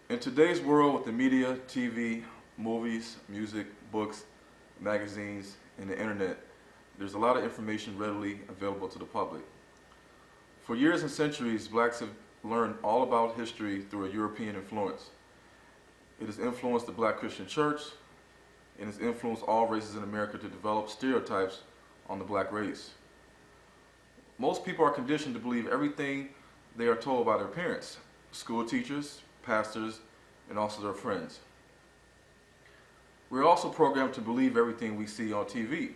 In today's world with the media, TV, movies, music, books, magazines, and the internet, there's a lot of information readily available to the public. For years and centuries, blacks have learned all about history through a European influence. It has influenced the Black Christian Church and has influenced all races in America to develop stereotypes on the black race. Most people are conditioned to believe everything they are told by their parents, school teachers, pastors, and also their friends. We're also programmed to believe everything we see on TV.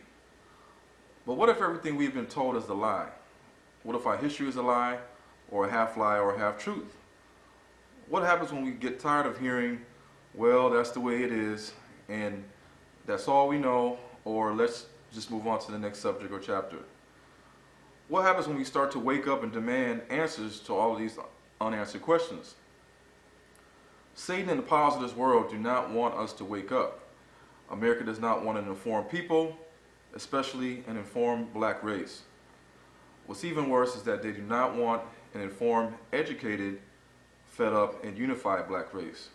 But what if everything we've been told is a lie? What if our history is a lie, or a half lie, or a half truth? What happens when we get tired of hearing, well, that's the way it is, and that's all we know, or let's just move on to the next subject or chapter? What happens when we start to wake up and demand answers to all of these unanswered questions? Satan and the powers of this world do not want us to wake up. America does not want an informed people, especially an informed black race. What's even worse is that they do not want an informed, educated, fed up, and unified black race.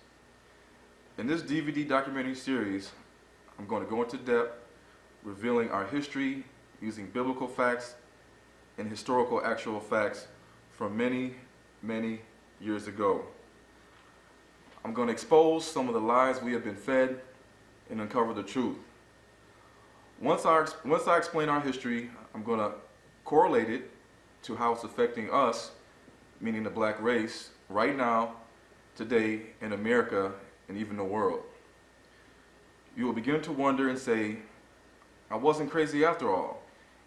In this DVD documentary series, I'm going to go into depth, revealing our history using biblical facts and historical actual facts from many, many years ago. I'm going to expose some of the lies we have been fed and uncover the truth. Once I explain our history, I'm going to correlate it to how it's affecting us, meaning the black race, right now, today, in America, and even the world. You will begin to wonder and say, I wasn't crazy after all.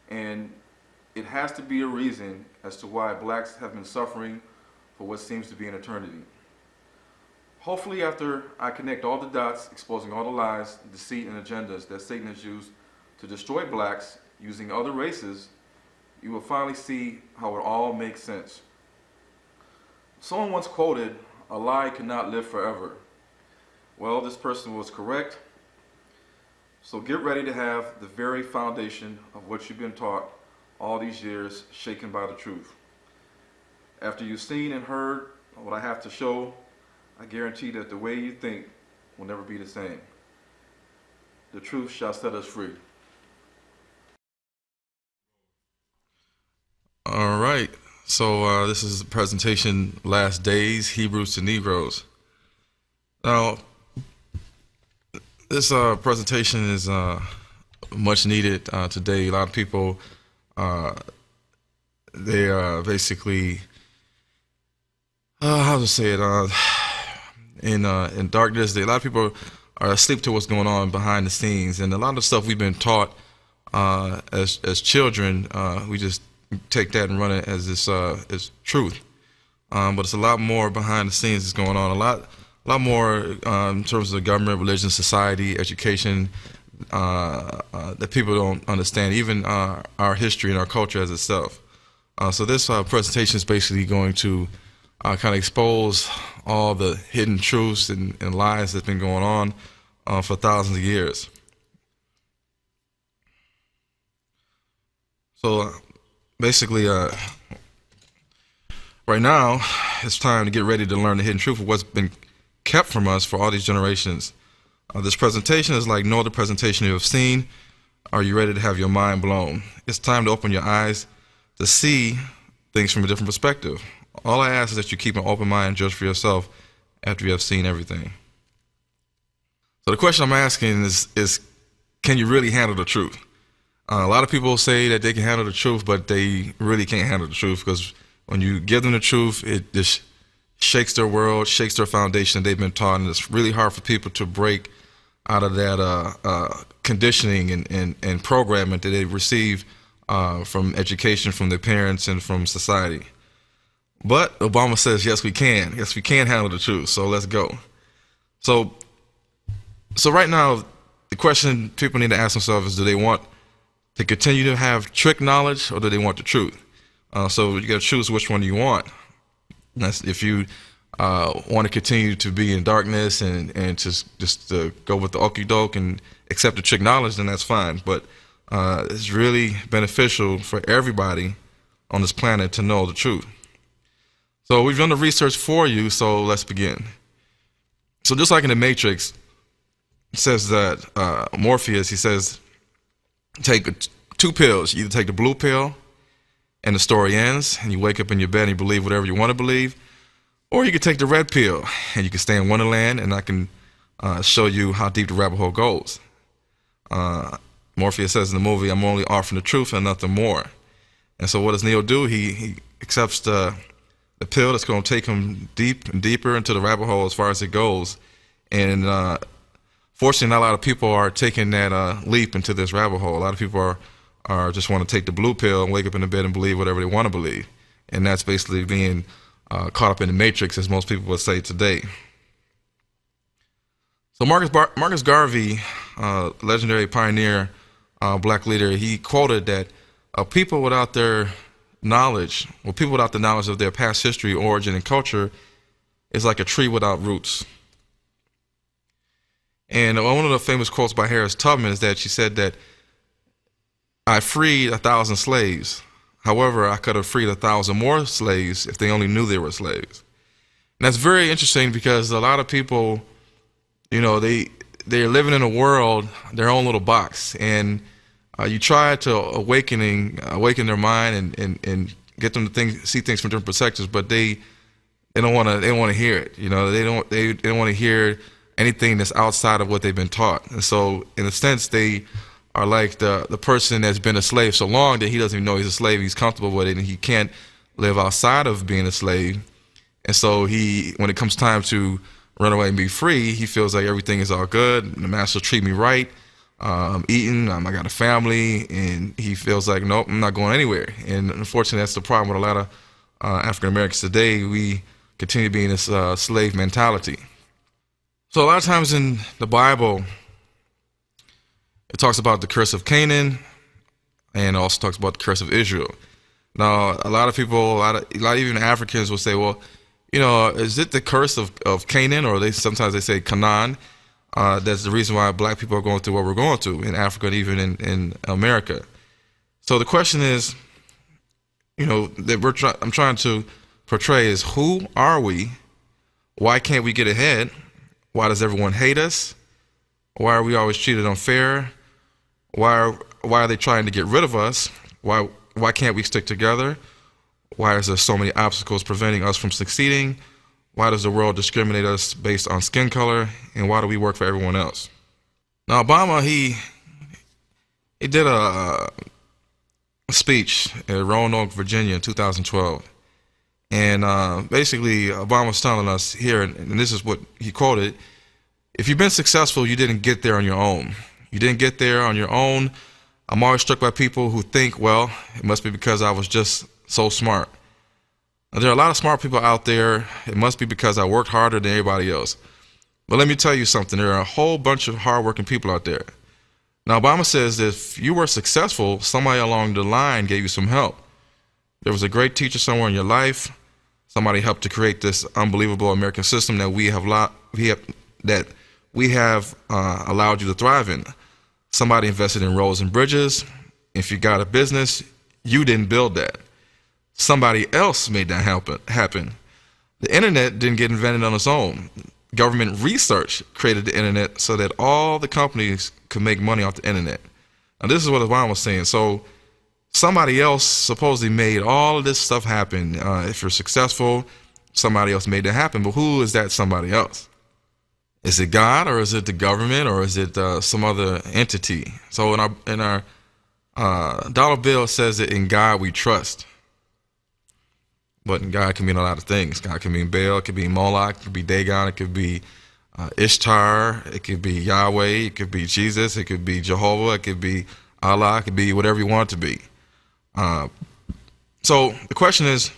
And it has to be a reason as to why blacks have been suffering for what seems to be an eternity. Hopefully, after I connect all the dots, exposing all the lies, deceit, and agendas that Satan has used to destroy blacks using other races, you will finally see how it all makes sense. Someone once quoted, "A lie cannot live forever." Well, this person was correct. So get ready to have the very foundation of what you've been taught all these years shaken by the truth. After you've seen and heard what I have to show, I guarantee that the way you think will never be the same. The truth shall set us free. All right, so this is the presentation, Last Days, Hebrews to Negros. Now, this presentation is much needed today. A lot of people, they are basically, how to say it, in darkness. A lot of people are asleep to what's going on behind the scenes, and a lot of stuff we've been taught as children, we just take that and run it as this as truth. But it's a lot more behind the scenes that's going on. A lot more in terms of government, religion, society, education that people don't understand, even our history and our culture as itself. So this presentation is basically going to kind of expose all the hidden truths and lies that's been going on for thousands of years. So basically, right now, it's time to get ready to learn the hidden truth of what's been kept from us for all these generations. This presentation is like no other presentation you have seen. Are you ready to have your mind blown? It's time to open your eyes to see things from a different perspective. All I ask is that you keep an open mind and judge for yourself after you have seen everything. So the question I'm asking is can you really handle the truth? A lot of people say that they can handle the truth, but they really can't handle the truth, because when you give them the truth, it just shakes their world, shakes their foundation that they've been taught, and it's really hard for people to break out of that conditioning and programming that they receive from education, from their parents, and from society. But Obama says, yes, we can. Yes, we can handle the truth, so let's go. So right now, the question people need to ask themselves is, do they want to continue to have trick knowledge, or do they want the truth? So you got to choose which one you want. That's if you want to continue to be in darkness and just go with the okie doke and accept the trick knowledge, then that's fine. But it's really beneficial for everybody on this planet to know the truth. So we've done the research for you, so let's begin. So just like in the Matrix, it says that Morpheus, he says, take two pills. You either take the blue pill and the story ends and you wake up in your bed and you believe whatever you want to believe, or you can take the red pill and you can stay in Wonderland and I can show you how deep the rabbit hole goes. Morpheus says in the movie, I'm only offering the truth and nothing more. And so what does Neo do? He accepts the pill that's going to take him deep and deeper into the rabbit hole as far as it goes. And fortunately, not a lot of people are taking that leap into this rabbit hole. A lot of people are just want to take the blue pill and wake up in the bed and believe whatever they want to believe. And that's basically being caught up in the Matrix, as most people would say today. So Marcus Garvey, legendary pioneer, black leader, he quoted that people without their knowledge, or people without the knowledge of their past history, origin, and culture is like a tree without roots. And one of the famous quotes by Harriet Tubman is that she said that I freed 1,000 slaves. However, I could have freed 1,000 more slaves if they only knew they were slaves. And that's very interesting because a lot of people, they're living in a world, their own little box, and you try to awaken their mind and get them to see things from different perspectives, but they don't want to hear it. They don't want to hear anything that's outside of what they've been taught. And so, in a sense, they are like the person that's been a slave so long that he doesn't even know he's a slave. He's comfortable with it, and he can't live outside of being a slave. And so when it comes time to run away and be free, he feels like everything is all good. The master treat me right. I'm eating. I got a family, and he feels like, nope, I'm not going anywhere. And unfortunately, that's the problem with a lot of African Americans today. We continue to be in this slave mentality. So a lot of times in the Bible, it talks about the curse of Canaan, and also talks about the curse of Israel. Now, a lot of people, a lot of even Africans will say, well, is it the curse of Canaan, or sometimes they say Canaan? That's the reason why black people are going through what we're going through in Africa and even in America. So the question is, that I'm trying to portray is, who are we? Why can't we get ahead? Why does everyone hate us? Why are we always treated unfair? Why are they trying to get rid of us? Why can't we stick together? Why is there so many obstacles preventing us from succeeding? Why does the world discriminate us based on skin color? And why do we work for everyone else? Now, Obama, he did a speech in Roanoke, Virginia in 2012. And basically, Obama's telling us here, and this is what he quoted, if you've been successful, you didn't get there on your own. You didn't get there on your own. I'm always struck by people who think, well, it must be because I was just so smart. Now, there are a lot of smart people out there. It must be because I worked harder than everybody else. But let me tell you something. There are a whole bunch of hardworking people out there. Now, Obama says that if you were successful, somebody along the line gave you some help. There was a great teacher somewhere in your life. Somebody helped to create this unbelievable American system that we have allowed you to thrive in. Somebody invested in roads and bridges. If you got a business, you didn't build that. Somebody else made that happen. The internet didn't get invented on its own. Government research created the internet so that all the companies could make money off the internet. Now, this is what Obama was saying. So somebody else supposedly made all of this stuff happen. If you're successful, somebody else made that happen. But who is that somebody else? Is it God, or is it the government, or is it some other entity? So in our dollar bill says that in God we trust. But God can mean a lot of things. God can mean Baal, it could be Moloch, it could be Dagon, it could be Ishtar, it could be Yahweh, it could be Jesus, it could be Jehovah, it could be Allah, it could be whatever you want it to be. So the question is,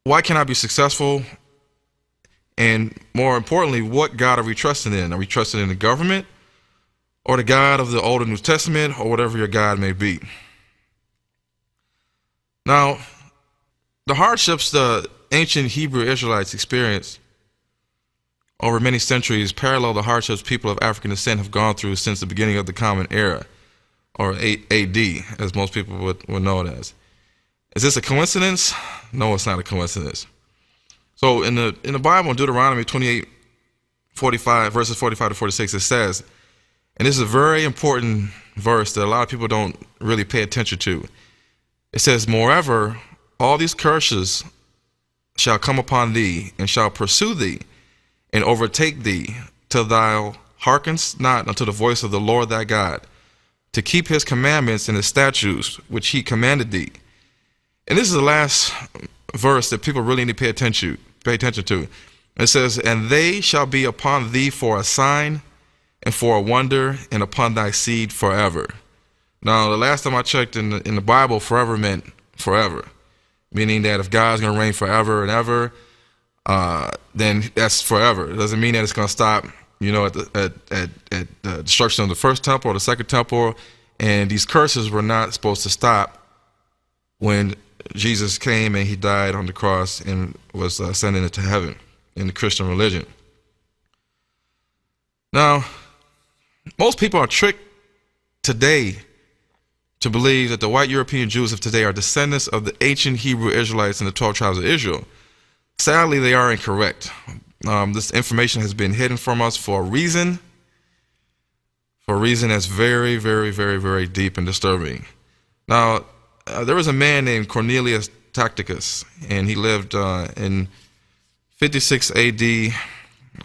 why can't I be successful? And more importantly, what God are we trusting in? Are we trusting in the government, or the God of the Old and New Testament, or whatever your God may be? Now, the hardships the ancient Hebrew Israelites experienced over many centuries parallel the hardships people of African descent have gone through since the beginning of the Common Era, or AD, as most people would know it as. Is this a coincidence? No, it's not a coincidence. So in the Bible, in Deuteronomy 28, 45, verses 45 to 46, it says, and this is a very important verse that a lot of people don't really pay attention to. It says, moreover, all these curses shall come upon thee, and shall pursue thee, and overtake thee, till thou hearkenest not unto the voice of the Lord thy God, to keep his commandments and his statutes, which he commanded thee. And this is the last verse that people really need to pay attention to. It says, and they shall be upon thee for a sign and for a wonder, and upon thy seed forever. Now, the last time I checked in the Bible, forever meant forever, meaning that if God's going to reign forever and ever, then that's forever. It doesn't mean that it's going to stop, at the destruction of the first temple or the second temple. And these curses were not supposed to stop when Jesus came and he died on the cross and was ascended into heaven in the Christian religion. Now, most people are tricked today to believe that the white European Jews of today are descendants of the ancient Hebrew Israelites in the 12 tribes of Israel. Sadly, they are incorrect. This information has been hidden from us for a reason that's very, very, very, very deep and disturbing. Now, there was a man named Cornelius Tacitus, and he lived in 56 AD,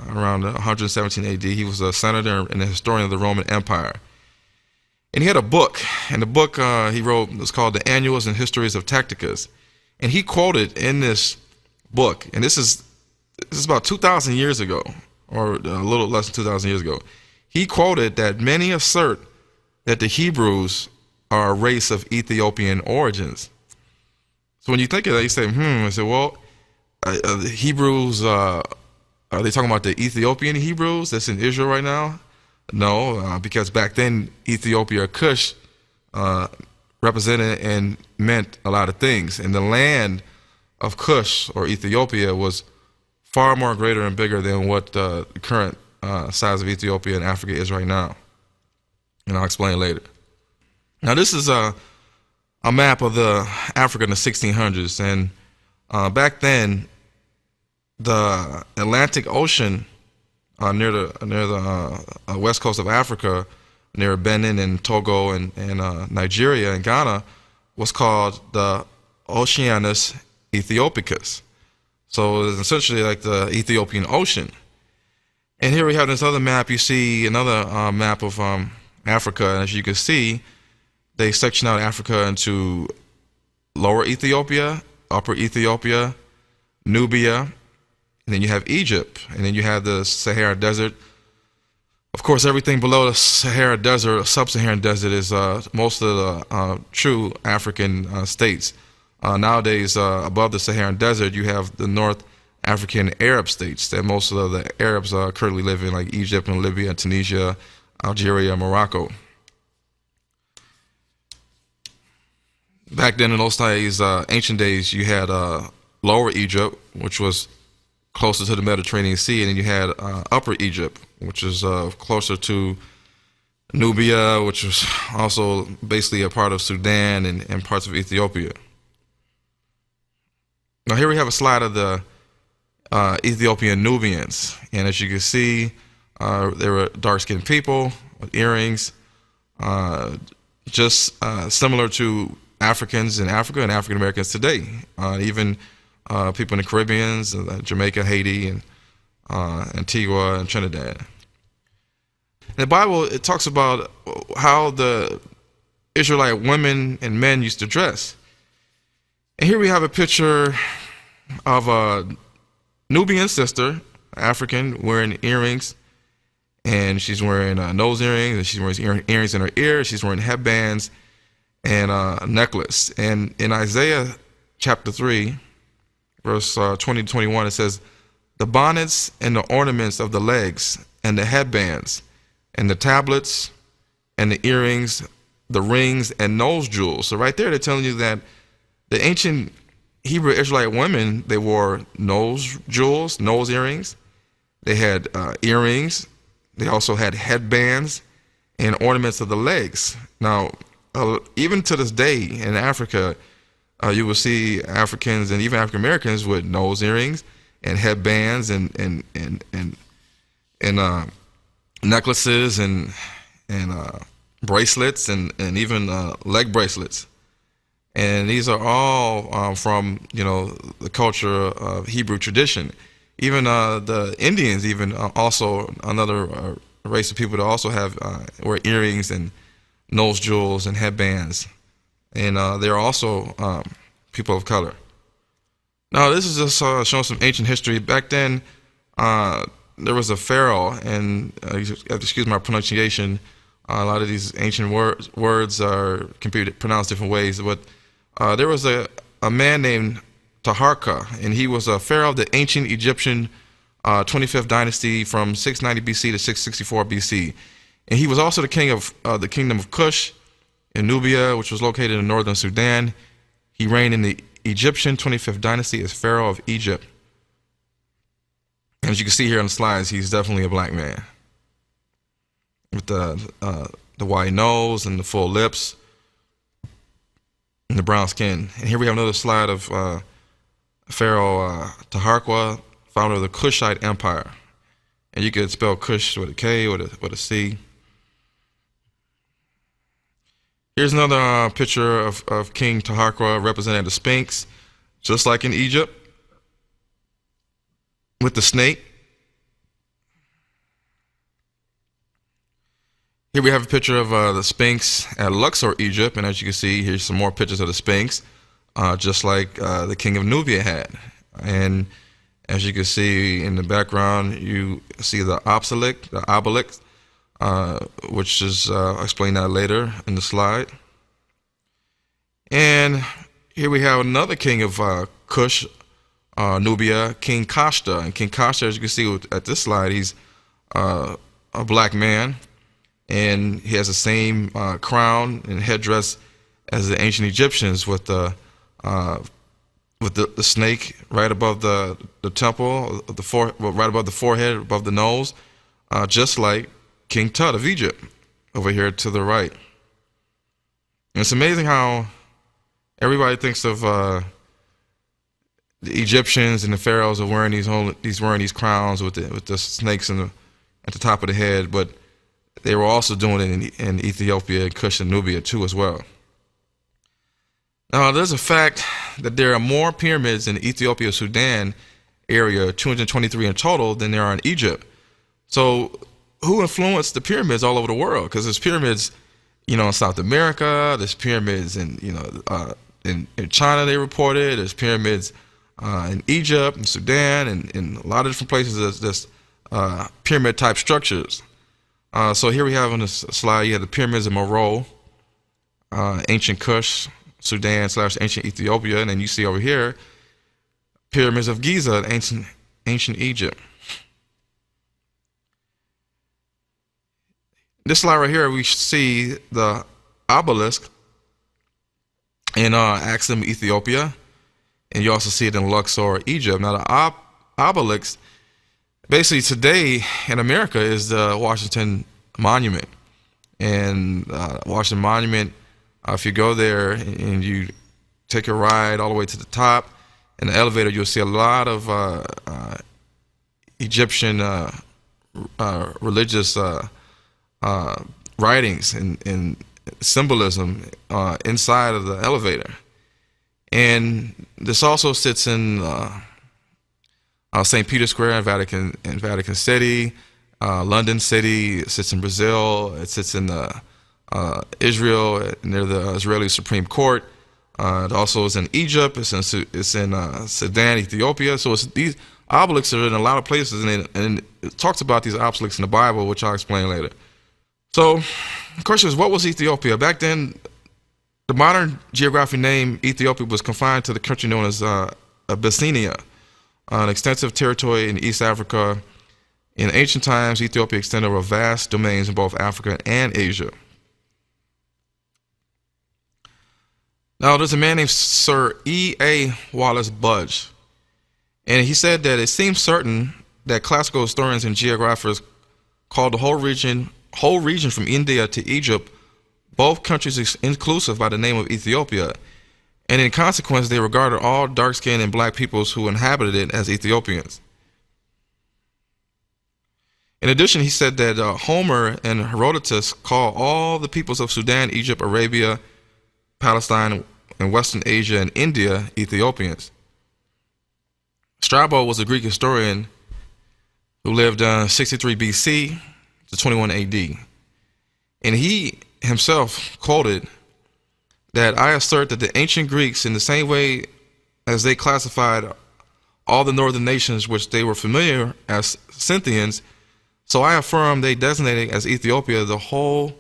around 117 AD. He was a senator and a historian of the Roman Empire. And he had a book, and the book he wrote was called The Annuals and Histories of Tacitus. And he quoted in this book, and this is about 2,000 years ago, or a little less than 2,000 years ago. He quoted that many assert that the Hebrews are a race of Ethiopian origins. So when you think of that, you say, I said, well, the Hebrews, are they talking about the Ethiopian Hebrews that's in Israel right now? No, because back then, Ethiopia, Cush, represented and meant a lot of things. And the land of Cush, or Ethiopia, was far more greater and bigger than what the current size of Ethiopia and Africa is right now. And I'll explain later. Now, this is a map of the Africa in the 1600s. And back then, the Atlantic Ocean near the west coast of Africa, near Benin and Togo and Nigeria and Ghana, was called the Oceanus Ethiopicus. So it's essentially like the Ethiopian Ocean. And here we have this other map. You see another map of Africa. And as you can see, they section out Africa into Lower Ethiopia, Upper Ethiopia, Nubia, and then you have Egypt, and then you have the Sahara Desert. Of course, everything below the Sahara Desert, Sub-Saharan Desert, is most of the true African states. Nowadays, above the Saharan Desert, you have the North African Arab states that most of the Arabs currently live in, like Egypt and Libya, Tunisia, Algeria, Morocco. Back then in those days, ancient days, you had Lower Egypt, which was closer to the Mediterranean Sea, and then you had Upper Egypt, which is closer to Nubia, which was also basically a part of Sudan and parts of Ethiopia. Now here we have a slide of the Ethiopian Nubians, and as you can see, they were dark-skinned people with earrings, just similar to Africans in Africa and African Americans today. Even people in the Caribbean, Jamaica, Haiti, and Antigua and Trinidad. In the Bible, it talks about how the Israelite women and men used to dress. And here we have a picture of a Nubian sister, African, wearing earrings, and she's wearing nose earrings, and she's wearing earrings in her ears, she's wearing headbands and a necklace. And in Isaiah chapter 3, verse 20 to 21, it says, the bonnets and the ornaments of the legs and the headbands and the tablets and the earrings, the rings and nose jewels. So right there, they're telling you that the ancient Hebrew Israelite women, they wore nose jewels, nose earrings. They had earrings. They also had headbands and ornaments of the legs. Now, even to this day in Africa, you will see Africans and even African Americans with nose earrings and headbands and and necklaces and bracelets and even leg bracelets. And these are all from the culture of Hebrew tradition. Even the Indians, even also another race of people that also have wear earrings and nose jewels and headbands, and they're also people of color. Now, this is just showing some ancient history. Back then, there was a pharaoh, and you have to excuse my pronunciation. A lot of these ancient words can be pronounced different ways, but there was a man named Taharka, and he was a pharaoh of the ancient Egyptian 25th dynasty from 690 BC to 664 BC. And he was also the king of the kingdom of Cush in Nubia, which was located in northern Sudan. He reigned in the Egyptian 25th dynasty as pharaoh of Egypt. And as you can see here on the slides, he's definitely a black man with the white nose and the full lips and the brown skin. And here we have another slide of Pharaoh Taharqa, founder of the Kushite Empire. And you could spell Kush with a K or with a C. Here's another picture of King Taharqa representing the Sphinx, just like in Egypt, with the snake. Here we have a picture of the Sphinx at Luxor, Egypt, and as you can see, here's some more pictures of the Sphinx, just like the king of Nubia had. And as you can see in the background, you see the obelisk, which is, I'll explain that later in the slide. And here we have another king of Kush, Nubia, King Kashta. And King Kashta, as you can see at this slide, he's a black man, and he has the same crown and headdress as the ancient Egyptians, with the snake right above the temple, right above the forehead, above the nose, just like King Tut of Egypt over here to the right. And it's amazing how everybody thinks of the Egyptians and the pharaohs are wearing these crowns with the snakes at the top of the head, but they were also doing it in Ethiopia, Kush, and Nubia too as well. Now, there's a fact that there are more pyramids in the Ethiopia-Sudan area, 223 in total, than there are in Egypt. So who influenced the pyramids all over the world? Because there's pyramids, in South America, there's pyramids in China, they reported, there's pyramids in Egypt and Sudan, and in a lot of different places there's pyramid-type structures. So here we have on this slide, you have the pyramids of Meroe, ancient Kush, Sudan / ancient Ethiopia, and then you see over here pyramids of Giza, ancient Egypt. This slide right here, we see the obelisk in Axum, Ethiopia, and you also see it in Luxor, Egypt. Now the obelisk, basically today in America, is the Washington Monument, and Washington Monument. If you go there and you take a ride all the way to the top, in the elevator, you'll see a lot of Egyptian religious writings and symbolism inside of the elevator. And this also sits in St. Peter's Square in Vatican City, London City. It sits in Brazil. It sits in Israel, near the Israeli Supreme Court. It also is in Egypt. It's in Sudan, Ethiopia. So these obelisks are in a lot of places, and it talks about these obelisks in the Bible, which I'll explain later. So the question is, what was Ethiopia? Back then, the modern geographic name Ethiopia was confined to the country known as Abyssinia, an extensive territory in East Africa. In ancient times, Ethiopia extended over vast domains in both Africa and Asia. Now, there's a man named Sir E.A. Wallace Budge, and he said that it seems certain that classical historians and geographers called the whole region from India to Egypt, both countries inclusive, by the name of Ethiopia, and in consequence they regarded all dark-skinned and black peoples who inhabited it as Ethiopians. And In addition, he said that Homer and Herodotus call all the peoples of Sudan, Egypt, Arabia, Palestine, and Western Asia and India Ethiopians. Strabo was a Greek historian who lived 63 BC to 21 AD. And he himself quoted that I assert that the ancient Greeks, in the same way as they classified all the northern nations which they were familiar as Scythians, so I affirm they designated as Ethiopia the whole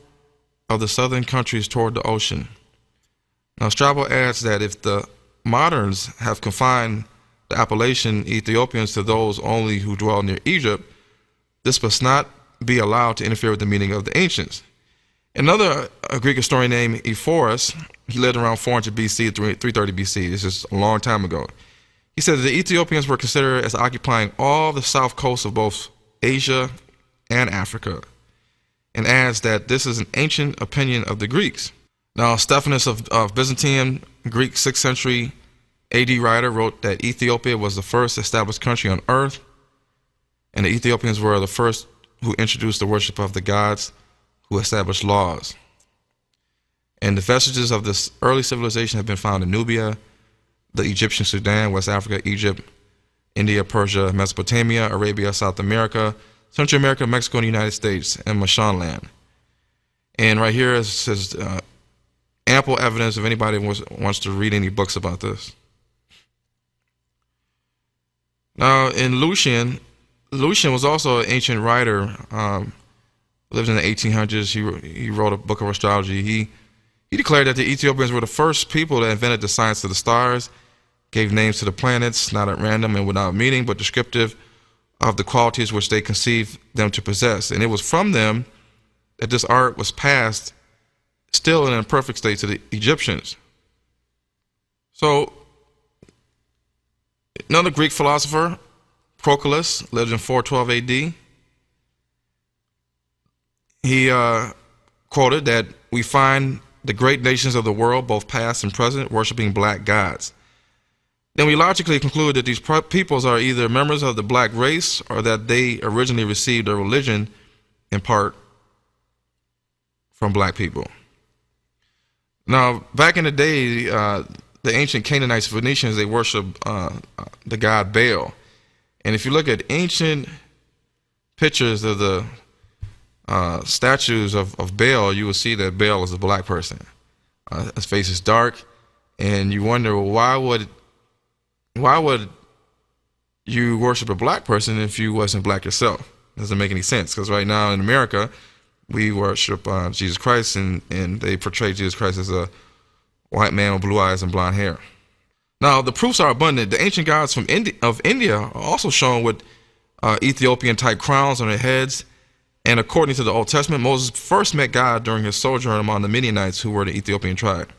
of the southern countries toward the ocean. Now Strabo adds that if the moderns have confined the appellation Ethiopians to those only who dwell near Egypt, this must not be allowed to interfere with the meaning of the ancients. Another Greek historian named Ephorus, he lived around 400 BC to 330 BC. This is a long time ago. He said that the Ethiopians were considered as occupying all the south coast of both Asia and Africa, and adds that this is an ancient opinion of the Greeks. Now, Stephanus of Byzantium, Greek 6th century AD writer, wrote that Ethiopia was the first established country on earth, and the Ethiopians were the first who introduced the worship of the gods, who established laws. And the vestiges of this early civilization have been found in Nubia, the Egyptian Sudan, West Africa, Egypt, India, Persia, Mesopotamia, Arabia, South America, Central America, Mexico, and the United States, and Mashanland. And right here it says ample evidence if anybody wants to read any books about this. Now, in Lucian was also an ancient writer, lived in the 1800s. He wrote a book of astrology. He declared that the Ethiopians were the first people that invented the science of the stars, gave names to the planets, not at random and without meaning, but descriptive of the qualities which they conceived them to possess. And it was from them that this art was passed, still in an imperfect state, to the Egyptians. So, another Greek philosopher, Proclus, lived in 412 AD. He quoted that we find the great nations of the world, both past and present, worshiping black gods. Then we logically conclude that these peoples are either members of the black race or that they originally received their religion in part from black people. Now, back in the day, the ancient Canaanites, Phoenicians, they worshiped the god Baal. And if you look at ancient pictures of the statues of Baal, you will see that Baal is a black person. His face is dark, and you wonder, why would you worship a black person if you wasn't black yourself? Doesn't make any sense, because right now in America, we worship Jesus Christ, and they portray Jesus Christ as a white man with blue eyes and blonde hair. Now, the proofs are abundant. The ancient gods of India are also shown with Ethiopian-type crowns on their heads. And according to the Old Testament, Moses first met God during his sojourn among the Midianites, who were the Ethiopian tribe.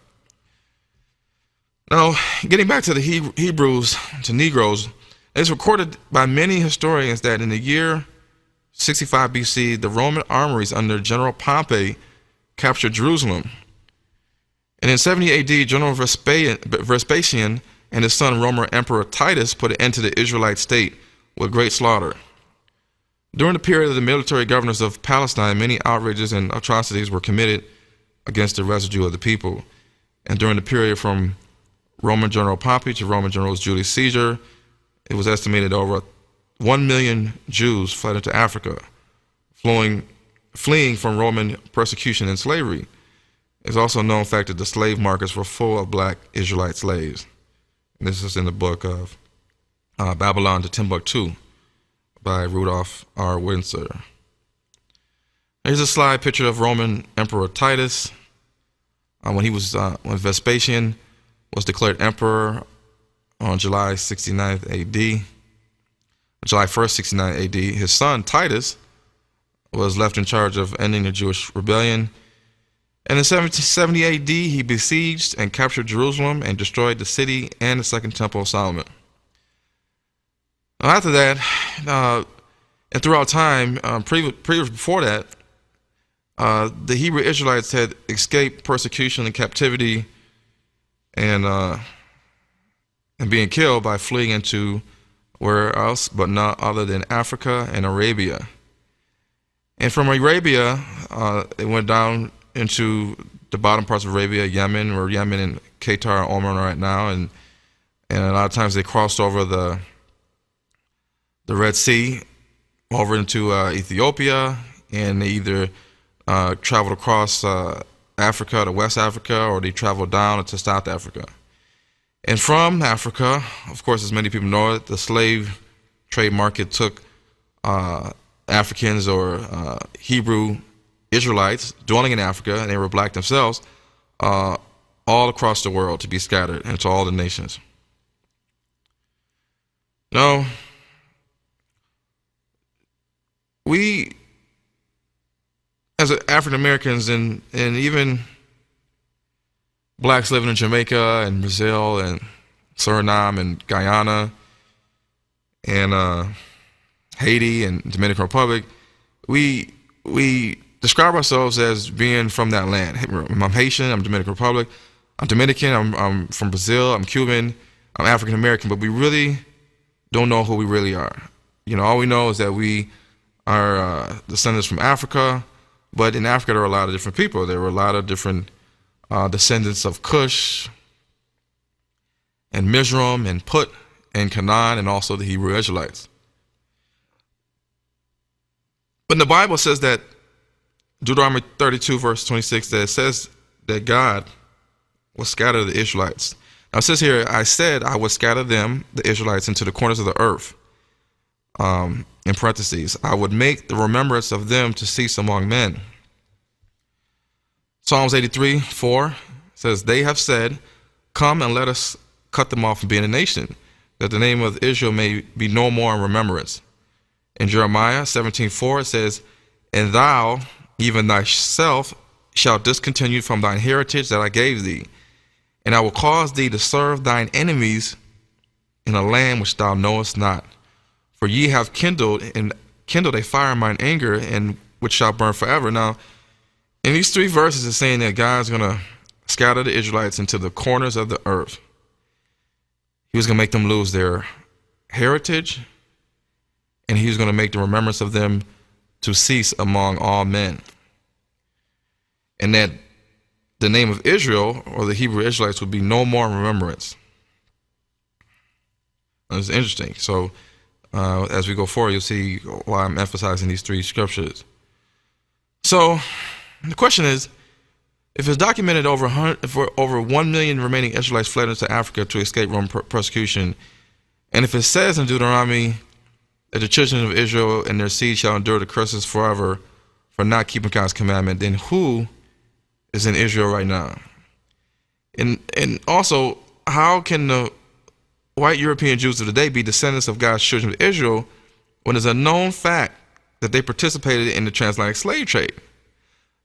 Now, getting back to the Hebrews, to Negros, it's recorded by many historians that in the year 65 BC, the Roman armies under General Pompey captured Jerusalem. And in 70 AD, General Vespasian and his son Roman Emperor Titus put an end to the Israelite state with great slaughter. During the period of the military governors of Palestine, many outrages and atrocities were committed against the residue of the people. And during the period from Roman General Pompey to Roman General Julius Caesar, it was estimated over 1 million Jews fled into Africa, fleeing from Roman persecution and slavery. It's also a known fact that the slave markets were full of black Israelite slaves. And this is in the book of Babylon to Timbuktu by Rudolph R. Windsor. Here's a slide picture of Roman Emperor Titus when Vespasian was declared emperor on July 1st, 69 AD. His son Titus was left in charge of ending the Jewish rebellion. And in 1770 AD, he besieged and captured Jerusalem and destroyed the city and the Second Temple of Solomon. Now, after that, and throughout time, before that, the Hebrew Israelites had escaped persecution and captivity and being killed by fleeing into where else but not other than Africa and Arabia. And from Arabia, it went down into the bottom parts of Arabia, Yemen, or Yemen and Qatar, Oman right now, and a lot of times they crossed over the Red Sea over into Ethiopia, and they either traveled across Africa to West Africa, or they traveled down into South Africa. And from Africa, of course, as many people know it, the slave trade market took Africans or Hebrew Israelites dwelling in Africa, and they were black themselves, all across the world to be scattered into all the nations. Now, we, as African Americans and even blacks living in Jamaica and Brazil and Suriname and Guyana and Haiti and Dominican Republic, we describe ourselves as being from that land. I'm Haitian, I'm Dominican Republic, I'm Dominican, I'm from Brazil, I'm Cuban, I'm African American, but we really don't know who we really are. You know, all we know is that we are descendants from Africa, but in Africa there are a lot of different people. There were a lot of different descendants of Cush and Mizraim and Put and Canaan, and also the Hebrew Israelites. But the Bible says that, Deuteronomy 32 verse 26, that it says that God will scatter the Israelites. Now it says here, I said I would scatter them, the Israelites, into the corners of the earth. In parentheses, I would make the remembrance of them to cease among men. Psalms 83:4 says, they have said, come and let us cut them off from being a nation, that the name of Israel may be no more in remembrance. In Jeremiah 17:4 it says, and thou, even thyself, shalt discontinue from thine heritage that I gave thee, and I will cause thee to serve thine enemies in a land which thou knowest not. For ye have kindled a fire in mine anger, and which shall burn forever. Now, in these three verses, it's saying that God's going to scatter the Israelites into the corners of the earth. He was going to make them lose their heritage, and he was going to make the remembrance of them to cease among all men. And that the name of Israel, or the Hebrew Israelites, would be no more in remembrance. That's interesting. So as we go forward, you'll see why I'm emphasizing these three scriptures. So the question is, if it's documented over 1 million remaining Israelites fled into Africa to escape Roman persecution, and if it says in Deuteronomy that the children of Israel and their seed shall endure the curses forever for not keeping God's commandment, then who is in Israel right now? And also, how can the white European Jews of today be descendants of God's children of Israel when it's a known fact that they participated in the transatlantic slave trade?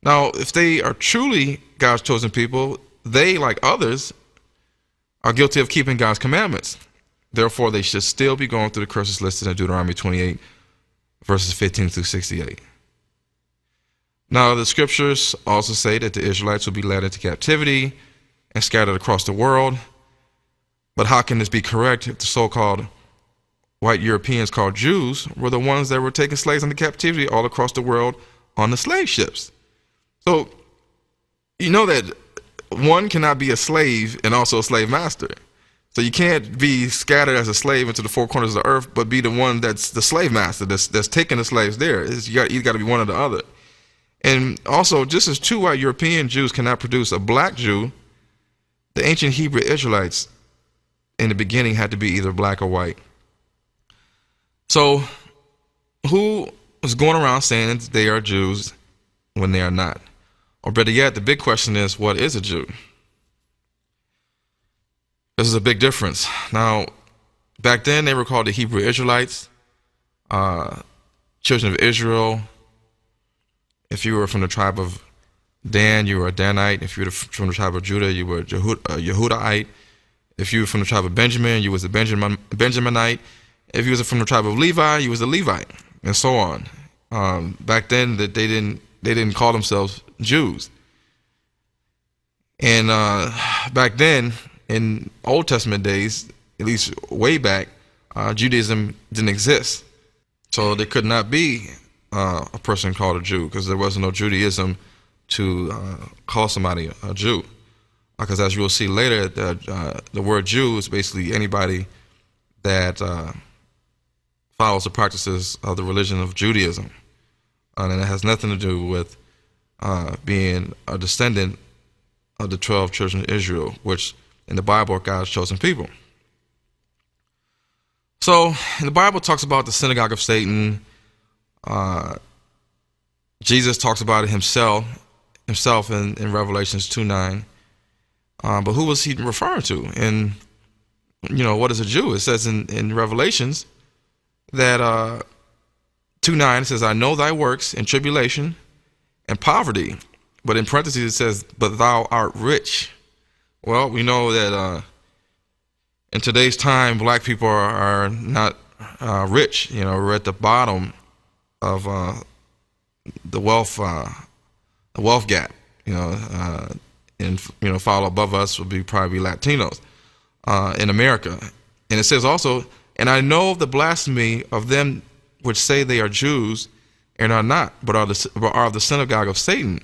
Now, if they are truly God's chosen people, they, like others, are guilty of keeping God's commandments. Therefore, they should still be going through the curses listed in Deuteronomy 28, verses 15 through 68. Now, the scriptures also say that the Israelites will be led into captivity and scattered across the world. But how can this be correct if the so-called white Europeans called Jews were the ones that were taking slaves into captivity all across the world on the slave ships? So, you know that one cannot be a slave and also a slave master. So you can't be scattered as a slave into the four corners of the earth, but be the one that's the slave master, that's taking the slaves there. You got to be one or the other. And also, just as two white European Jews cannot produce a black Jew, the ancient Hebrew Israelites in the beginning had to be either black or white. So who is going around saying that they are Jews when they are not? Or better yet, the big question is, what is a Jew? This is a big difference. Now, back then they were called the Hebrew Israelites, children of Israel. If you were from the tribe of Dan, you were a Danite. If you were from the tribe of Judah, you were a Yehudahite. If you were from the tribe of Benjamin, you was a Benjaminite. If you was from the tribe of Levi, you was a Levite, and so on. Back then, that they didn't call themselves Jews. And back then, in Old Testament days, at least way back, Judaism didn't exist, so there could not be a person called a Jew, because there wasn't no Judaism to call somebody a Jew. Because as you will see later, the word Jew is basically anybody that follows the practices of the religion of Judaism. And it has nothing to do with being a descendant of the 12 children of Israel, which in the Bible are God's chosen people. So, the Bible talks about the synagogue of Satan. Jesus talks about it himself in Revelations 2:9. But who was he referring to? And, what is a Jew? It says in Revelations that 2:9, it says, I know thy works and tribulation and poverty. But in parentheses it says, but thou art rich. Well, we know that in today's time, black people are not rich. We're at the bottom of the wealth gap. And follow above us would be probably Latinos in America. And it says also, and I know the blasphemy of them which say they are Jews and are not, but are of the synagogue of Satan.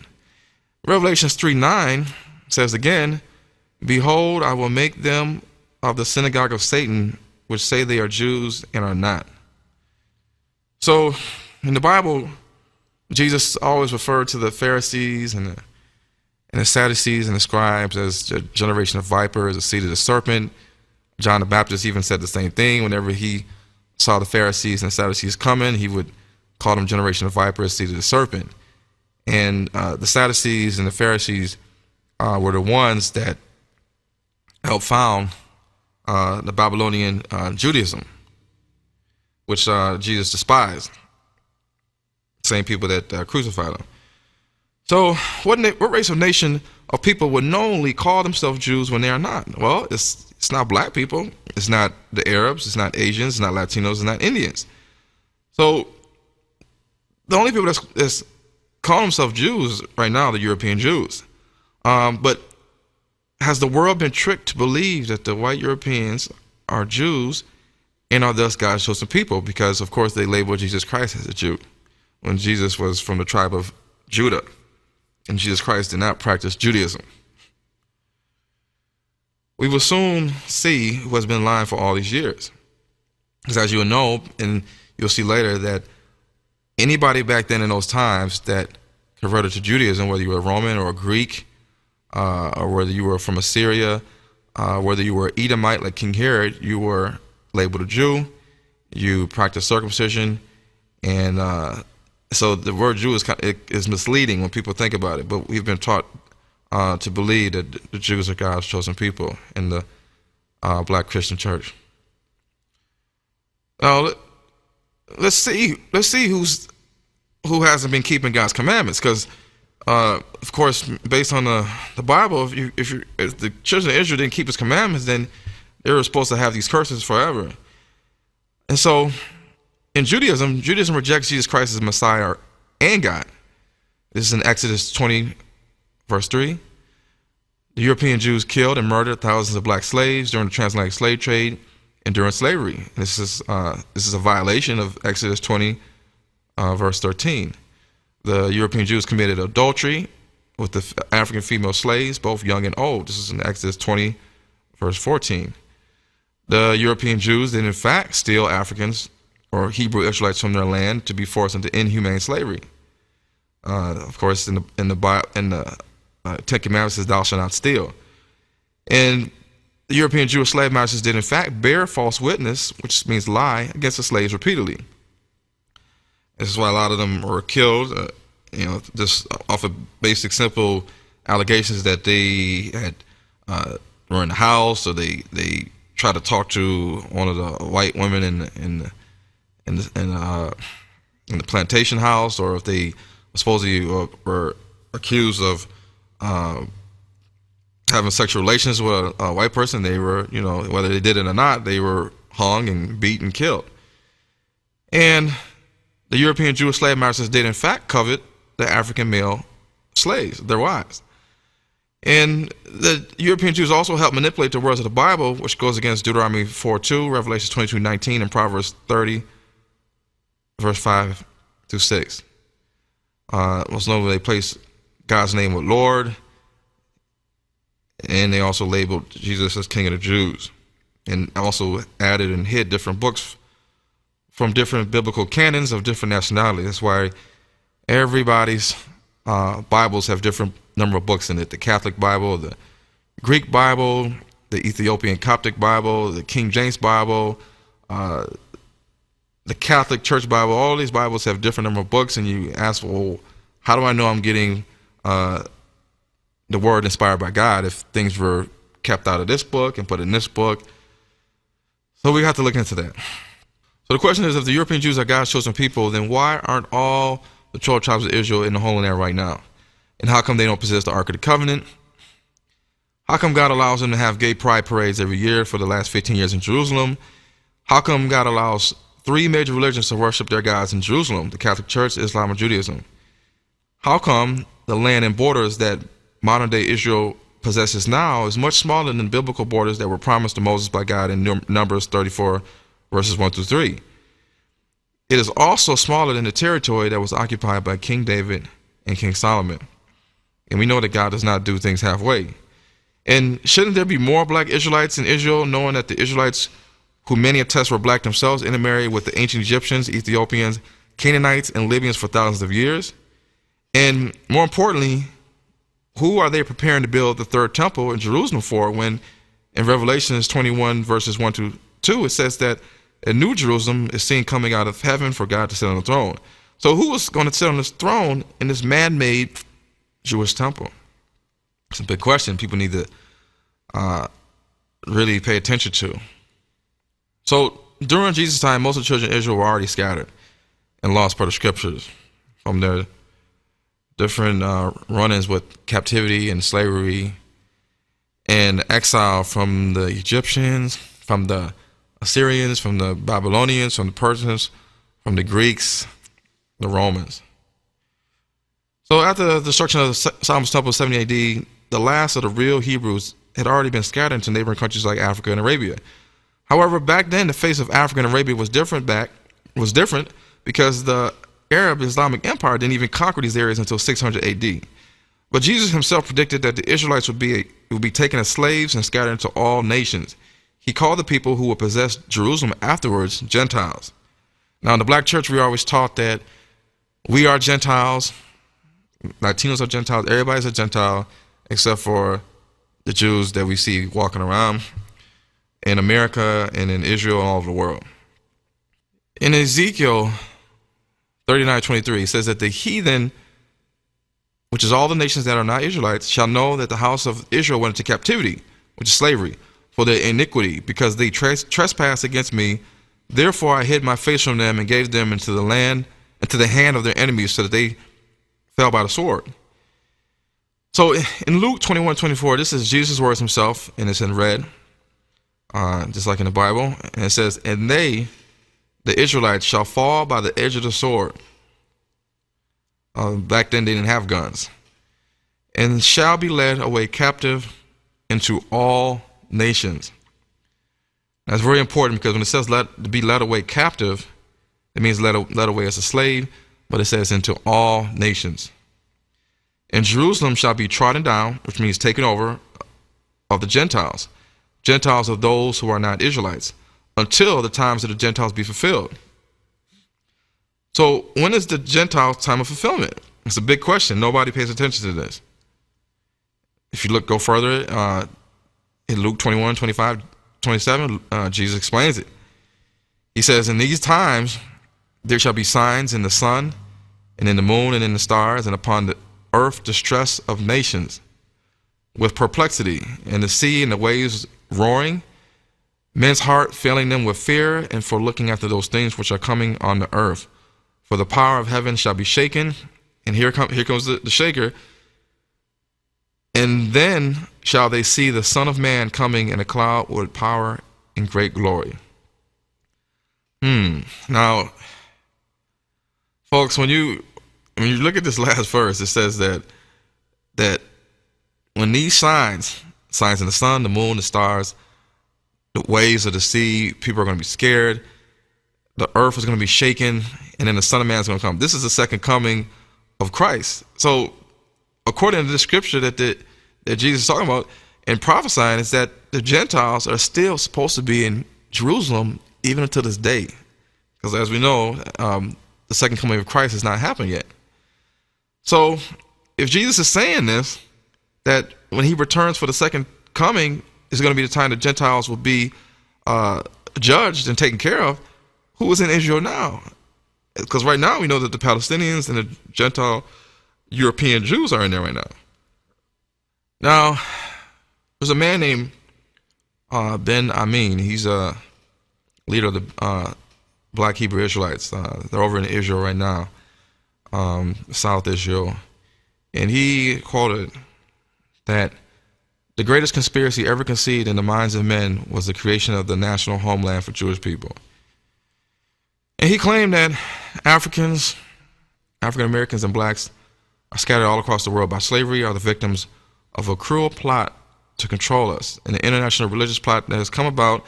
Revelations 3:9 says again, behold, I will make them of the synagogue of Satan, which say they are Jews and are not. So in the Bible, Jesus always referred to the Pharisees and the Sadducees and the scribes as a generation of vipers, a seed of the serpent. John the Baptist even said the same thing. Whenever he saw the Pharisees and the Sadducees coming, he would call them generation of vipers, seed of the serpent. And the Sadducees and the Pharisees were the ones that helped found the Babylonian Judaism, which Jesus despised. Same people that crucified him. So what race or nation of people would knowingly call themselves Jews when they are not? Well, it's not black people. It's not the Arabs. It's not Asians. It's not Latinos. It's not Indians. So the only people that's calling themselves Jews right now are the European Jews. But has the world been tricked to believe that the white Europeans are Jews and are thus God's chosen people? Because, of course, they labeled Jesus Christ as a Jew when Jesus was from the tribe of Judah. And Jesus Christ did not practice Judaism. We will soon see who has been lying for all these years. Because as you will know, and you'll see later, that anybody back then in those times that converted to Judaism, whether you were Roman or Greek, or whether you were from Assyria, whether you were Edomite like King Herod, you were labeled a Jew. You practiced circumcision, and so the word Jew is misleading when people think about it. But we've been taught to believe that the Jews are God's chosen people in the Black Christian Church. Now let's see who hasn't been keeping God's commandments, because of course, based on the Bible, if the children of Israel didn't keep His commandments, then they were supposed to have these curses forever. And so, in Judaism rejects Jesus Christ as Messiah and God. This is in Exodus 20, verse 3. The European Jews killed and murdered thousands of black slaves during the transatlantic slave trade and during slavery. This is a violation of Exodus 20, verse 13. The European Jews committed adultery with the African female slaves, both young and old. This is in Exodus 20, verse 14. The European Jews did in fact steal Africans or Hebrew Israelites from their land to be forced into inhumane slavery. Of course, in the Ten Commandments says, "Thou shalt not steal." And the European Jewish slave masters did in fact bear false witness, which means lie, against the slaves repeatedly. This is why a lot of them were killed, just off of basic, simple allegations that they had were in the house, or they tried to talk to one of the white women in the plantation house, or if they supposedly were accused of having sexual relations with a white person. They were, whether they did it or not, they were hung and beat and killed. And the European Jewish slave masters did in fact covet the African male slaves, their wives. And the European Jews also helped manipulate the words of the Bible, which goes against Deuteronomy 4:2, Revelation 22:19, and Proverbs 30, verse 5 through 6. Most notably, they placed God's name with Lord, and they also labeled Jesus as King of the Jews, and also added and hid different books from different biblical canons of different nationalities. That's why everybody's Bibles have different number of books in it. The Catholic Bible, the Greek Bible, the Ethiopian Coptic Bible, the King James Bible, the Catholic Church Bible. All these Bibles have different number of books, and you ask, well, how do I know I'm getting the word inspired by God if things were kept out of this book and put in this book? So we have to look into that. So the question is, if the European Jews are God's chosen people, then why aren't all the 12 tribes of Israel in the Holy Land right now? And how come they don't possess the Ark of the Covenant? How come God allows them to have gay pride parades every year for the last 15 years in Jerusalem? How come God allows 3 major religions to worship their gods in Jerusalem, the Catholic Church, Islam, and Judaism? How come the land and borders that modern-day Israel possesses now is much smaller than the biblical borders that were promised to Moses by God in Numbers 34, verses 1 through 3? It is also smaller than the territory that was occupied by King David and King Solomon. And we know that God does not do things halfway. And shouldn't there be more black Israelites in Israel, knowing that the Israelites, who many attest were black themselves, intermarried with the ancient Egyptians, Ethiopians, Canaanites, and Libyans for thousands of years? And more importantly, who are they preparing to build the third temple in Jerusalem for, when in Revelations 21 verses 1 to 2 it says that a new Jerusalem is seen coming out of heaven for God to sit on the throne? So who is going to sit on this throne in this man-made Jewish temple? It's a big question people need to really pay attention to. So during Jesus' time, most of the children of Israel were already scattered and lost per the scriptures from their different run-ins with captivity and slavery and exile from the Egyptians, from the Assyrians, from the Babylonians, from the Persians, from the Greeks, the Romans. So after the destruction of Solomon's temple in 70 AD, the last of the real Hebrews had already been scattered into neighboring countries like Africa and Arabia. However, back then the face of Africa and Arabia was different because the Arab Islamic Empire didn't even conquer these areas until 600 AD. But Jesus himself predicted that the Israelites would be taken as slaves and scattered into all nations. He called the people who would possess Jerusalem afterwards Gentiles. Now in the black church, we always taught that we are Gentiles, Latinos are Gentiles, everybody's a Gentile except for the Jews that we see walking around in America and in Israel and all over the world. In Ezekiel 39:23, it says that the heathen, which is all the nations that are not Israelites, shall know that the house of Israel went into captivity, which is slavery, for their iniquity, because they trespassed against me. Therefore I hid my face from them and gave them into the hand of their enemies, so that they fell by the sword. So in Luke 21:24, this is Jesus' words himself, and it's in red, just like in the Bible. And it says, and they, the Israelites, shall fall by the edge of the sword. Back then they didn't have guns. And shall be led away captive into all nations. That's very important, because when it says to be led away captive, it means led away as a slave, but it says into all nations. And Jerusalem shall be trodden down, which means taken over, of the Gentiles. Gentiles are those who are not Israelites, until the times of the Gentiles be fulfilled. So when is the Gentiles' time of fulfillment? It's a big question. Nobody pays attention to this. If you go further, in Luke 21:25-27, Jesus explains it. He says, in these times there shall be signs in the sun, and in the moon, and in the stars, and upon the earth distress of nations, with perplexity, and the sea and the waves roaring, men's heart failing them with fear, and for looking after those things which are coming on the earth. For the power of heaven shall be shaken. And here comes the shaker. And then shall they see the Son of Man coming in a cloud with power and great glory. Now, folks, when you look at this last verse, it says that when these signs in the sun, the moon, the stars, the waves of the sea, people are going to be scared. The earth is going to be shaken, and then the Son of Man is going to come. This is the second coming of Christ. So according to the scripture that Jesus is talking about and prophesying, is that the Gentiles are still supposed to be in Jerusalem even until this day. Because as we know, the second coming of Christ has not happened yet. So if Jesus is saying this, that when he returns for the second coming is going to be the time the Gentiles will be judged and taken care of, who is in Israel now? Because right now we know that the Palestinians and the Gentile European Jews are in there right now. Now, there's a man named Ben Amin. He's a leader of the Black Hebrew Israelites. They're over in Israel right now, South Israel. And he quoted that the greatest conspiracy ever conceived in the minds of men was the creation of the national homeland for Jewish people. And he claimed that African Americans and blacks are scattered all across the world by slavery, are the victims of a cruel plot to control us, and the international religious plot that has come about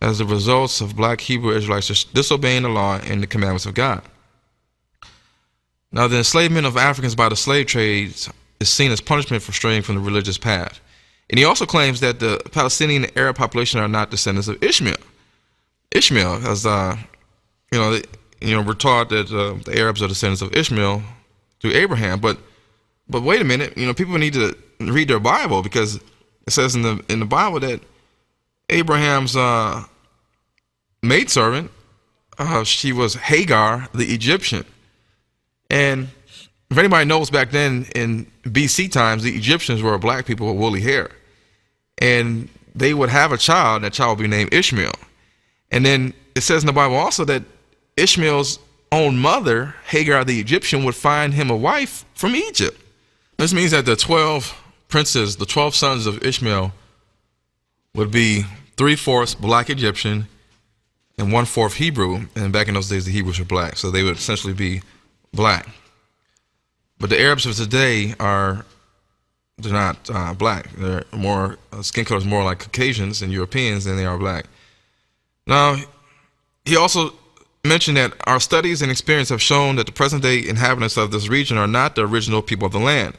as the results of black Hebrew Israelites disobeying the law and the commandments of God. Now, the enslavement of Africans by the slave trades is seen as punishment for straying from the religious path. And he also claims that the Palestinian and Arab population are not descendants of Ishmael. Ishmael, as we're taught that the Arabs are descendants of Ishmael through Abraham, but wait a minute, people need to read their Bible, because it says in the Bible that Abraham's maidservant, she was Hagar the Egyptian. And if anybody knows, back then in BC times, the Egyptians were black people with woolly hair. And they would have a child, and that child would be named Ishmael. And then it says in the Bible also that Ishmael's own mother, Hagar the Egyptian, would find him a wife from Egypt. This means that the 12 princes, the 12 sons of Ishmael, would be 3/4 black Egyptian and 1/4 Hebrew. And back in those days, the Hebrews were black, so they would essentially be black. But the Arabs of today they're not black. They're more, skin color is more like Caucasians and Europeans than they are black. Now, he also mentioned that our studies and experience have shown that the present-day inhabitants of this region are not the original people of the land.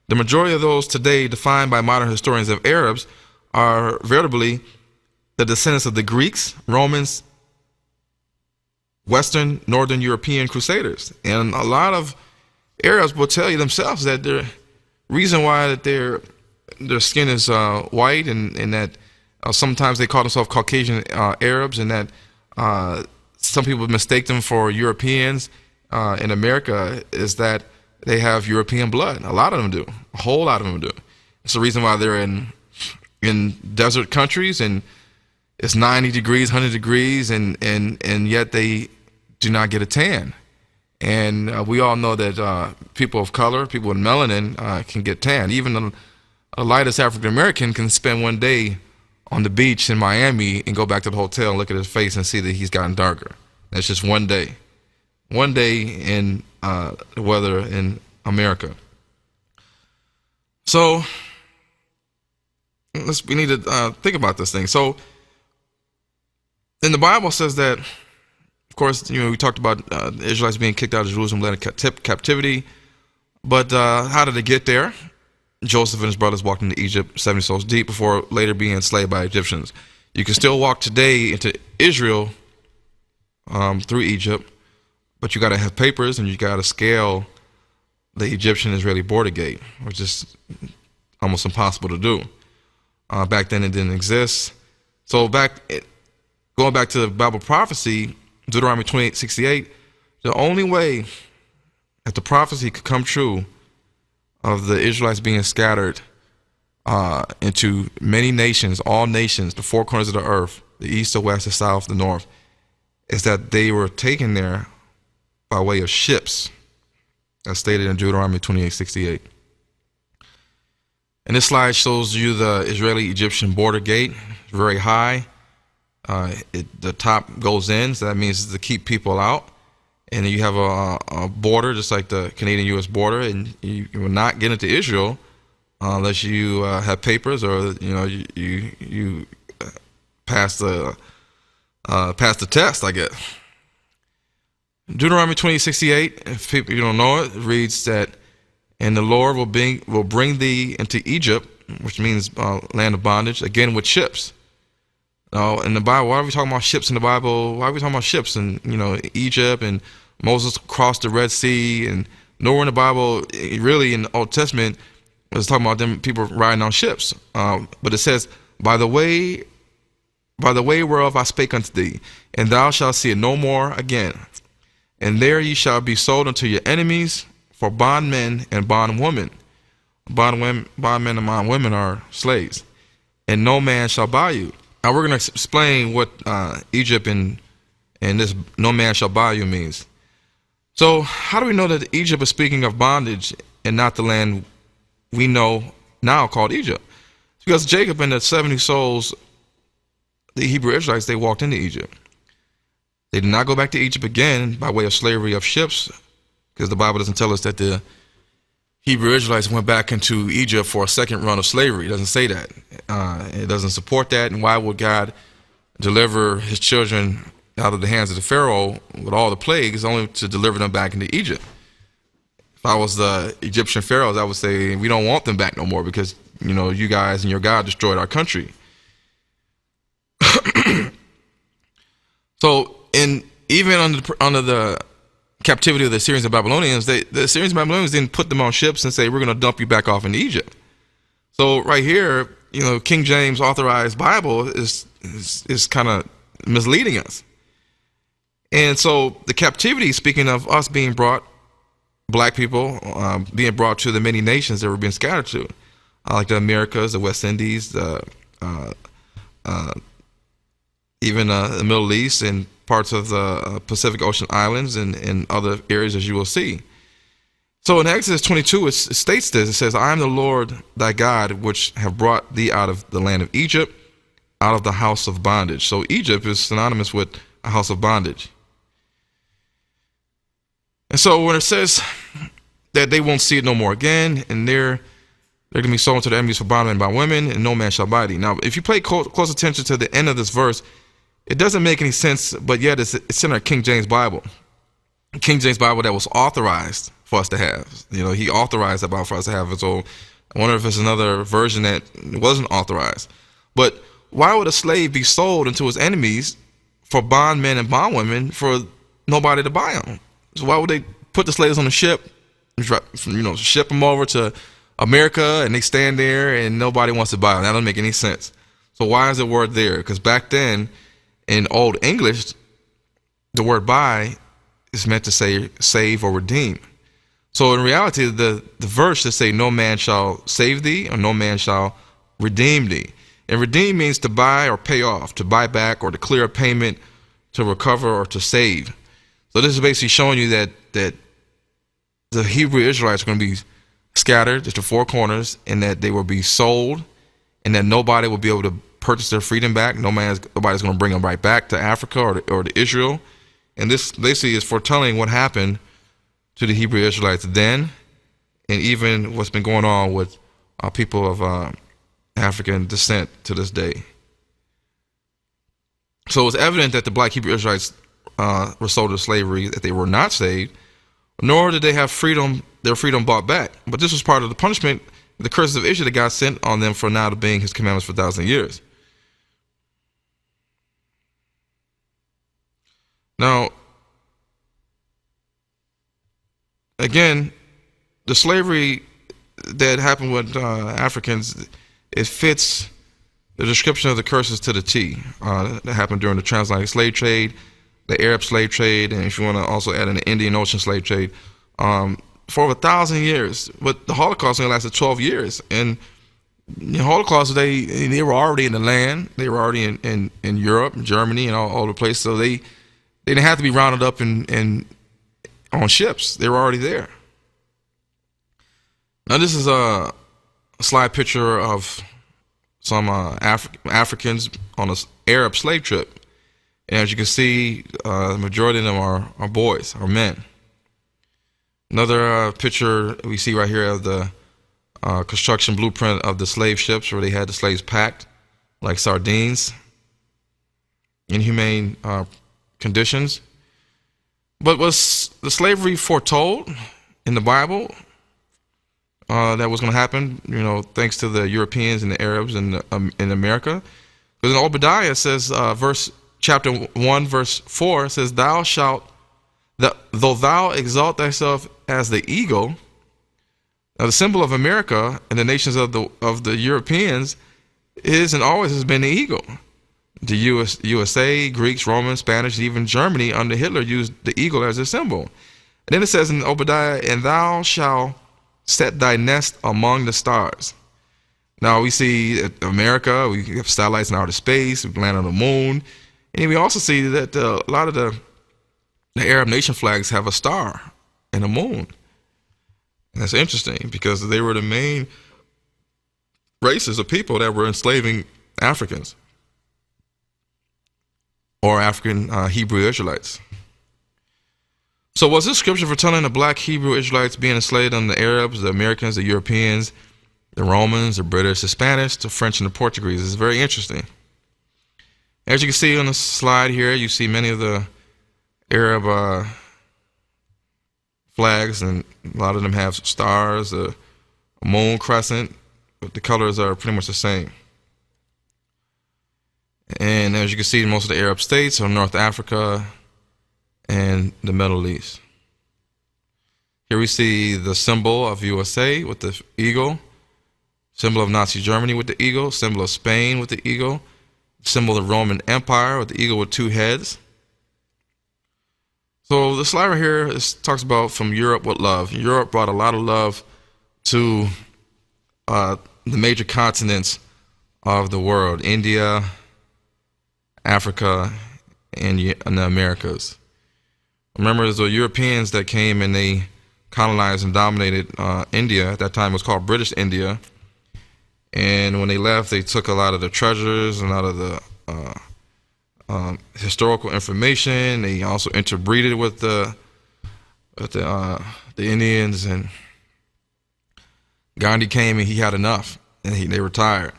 The majority of those today defined by modern historians of Arabs are veritably the descendants of the Greeks, Romans, Western, Northern European crusaders. And a lot of Arabs will tell you themselves that the reason why that their skin is white, and that sometimes they call themselves Caucasian Arabs, and that some people mistake them for Europeans in America, is that they have European blood. A lot of them do. A whole lot of them do. It's the reason why they're in desert countries, and it's 90 degrees, 100 degrees, and yet they do not get a tan. And we all know that people of color, people with melanin, can get tan. Even the lightest African American can spend one day on the beach in Miami and go back to the hotel and look at his face and see that he's gotten darker. That's just one day. One day in the weather in America. So we need to think about this thing. So, and the Bible says that, of course, we talked about the Israelites being kicked out of Jerusalem, led into captivity. But how did they get there? Joseph and his brothers walked into Egypt 70 souls deep before later being enslaved by Egyptians. You can still walk today into Israel through Egypt, but you got to have papers, and you got to scale the Egyptian-Israeli border gate, which is almost impossible to do. Back then, it didn't exist. So going back to the Bible prophecy, Deuteronomy 28:68, the only way that the prophecy could come true of the Israelites being scattered into many nations, all nations, the four corners of the earth, the east, the west, the south, the north, is that they were taken there by way of ships, as stated in Deuteronomy 28:68. And this slide shows you the Israeli-Egyptian border gate. It's very high. The top goes in, so that means to keep people out. And then you have a border, just like the Canadian-U.S. border, and you will not get into Israel unless you have papers, or you pass the test, I guess. Deuteronomy 20:68, if people you don't know it, reads that, and the Lord will bring thee into Egypt, which means land of bondage, again with ships. Now, in the Bible, why are we talking about ships in the Bible? Why are we talking about ships in Egypt, and Moses crossed the Red Sea, and nowhere in the Bible, really in the Old Testament, is talking about them people riding on ships. But it says, by the way whereof I spake unto thee, and thou shalt see it no more again. And there ye shall be sold unto your enemies for bondmen and bondwomen. Bondmen and bondwomen are slaves. And no man shall buy you. Now we're going to explain what Egypt and this no man shall buy you means. So how do we know that Egypt is speaking of bondage and not the land we know now called Egypt? It's because Jacob and the 70 souls, the Hebrew Israelites, they walked into Egypt. They did not go back to Egypt again by way of slavery of ships, because the Bible doesn't tell us that the Hebrew Israelites went back into Egypt for a second run of slavery. It doesn't say that. It doesn't support that. And why would God deliver his children out of the hands of the Pharaoh with all the plagues only to deliver them back into Egypt? If I was the Egyptian pharaohs, I would say we don't want them back no more because, you guys and your God destroyed our country. So, even under the captivity of the Assyrians and Babylonians, the Assyrians and Babylonians didn't put them on ships and say, we're going to dump you back off into Egypt. So right here, King James authorized Bible is kind of misleading us. And so the captivity, speaking of us being brought, black people being brought to the many nations that were being scattered to, like the Americas, the West Indies, even the Middle East and parts of the Pacific Ocean islands and other areas, as you will see. So in Exodus 22, it states this. It says, I am the Lord thy God, which have brought thee out of the land of Egypt, out of the house of bondage. So Egypt is synonymous with a house of bondage. And so when it says that they won't see it no more again, and they're going to be sold to the enemies for bondmen and bondwomen, and no man shall buy thee. Now, if you pay close attention to the end of this verse, it doesn't make any sense, but yet it's in our King James Bible. King James Bible that was authorized for us to have. He authorized that Bible for us to have. So I wonder if it's another version that wasn't authorized. But why would a slave be sold into his enemies for bondmen and bondwomen for nobody to buy them? So why would they put the slaves on the ship, ship them over to America, and they stand there and nobody wants to buy them? That doesn't make any sense. So why is the word there? Because back then, in Old English, the word buy is meant to say save or redeem. So in reality, the verse should say no man shall save thee or no man shall redeem thee. And redeem means to buy or pay off, to buy back or to clear a payment, to recover or to save. So this is basically showing you that the Hebrew Israelites are going to be scattered to the four corners, and that they will be sold, and that nobody will be able to purchase their freedom back. Nobody's going to bring them right back to Africa or to Israel. And this basically is foretelling what happened to the Hebrew Israelites then, and even what's been going on with people of African descent to this day. So it's evident that the black Hebrew Israelites were sold to slavery, that they were not saved, nor did they have their freedom bought back. But this was part of the punishment, the curses of Israel that God sent on them for not obeying his commandments for 1,000 years. Now, again, the slavery that happened with Africans, it fits the description of the curses to the T. That happened during the transatlantic slave trade, the Arab slave trade, and if you want to also add in the Indian Ocean slave trade, for over 1,000 years. But the Holocaust only lasted 12 years. And the Holocaust, they were already in the land. They were already in Europe, Germany, and all the places. So they didn't have to be rounded up on ships. They were already there. Now this is a slide picture of some Africans on an Arab slave trip. And as you can see, the majority of them are boys, are men. Another picture we see right here of the construction blueprint of the slave ships, where they had the slaves packed like sardines, inhumane conditions. But was the slavery foretold in the Bible that was going to happen, thanks to the Europeans and the Arabs in America? Because in Obadiah it says, chapter 1, verse 4, says, though thou exalt thyself as the eagle. Now, the symbol of America and the nations of the Europeans is and always has been the eagle. The USA, Greeks, Romans, Spanish, even Germany under Hitler used the eagle as a symbol. And then it says in Obadiah, and thou shalt set thy nest among the stars. Now we see America, we have satellites in outer space, we land on the moon, and we also see that a lot of the Arab nation flags have a star and a moon. And that's interesting because they were the main races of people that were enslaving Africans or African Hebrew Israelites. So was this scripture foretelling the black Hebrew Israelites being enslaved under the Arabs, the Americans, the Europeans, the Romans, the British, the Spanish, the French, and the Portuguese? It's very interesting. As you can see on the slide here, you see many of the Arab flags, and a lot of them have stars, a moon crescent, but the colors are pretty much the same. And as you can see, most of the Arab states are North Africa and the Middle East. Here we see the symbol of USA with the eagle, symbol of Nazi Germany with the eagle, symbol of Spain with the eagle, symbol of the Roman Empire with the eagle with two heads. So the slide right here talks about from Europe with love. Europe brought a lot of love to the major continents of the world: India, Africa, and the Americas. Remember, the Europeans that came and they colonized and dominated India. At that time it was called British India. And when they left, they took a lot of the treasures and a lot of the historical information. They also interbreeded with the Indians, and Gandhi came and he had enough, and they retired.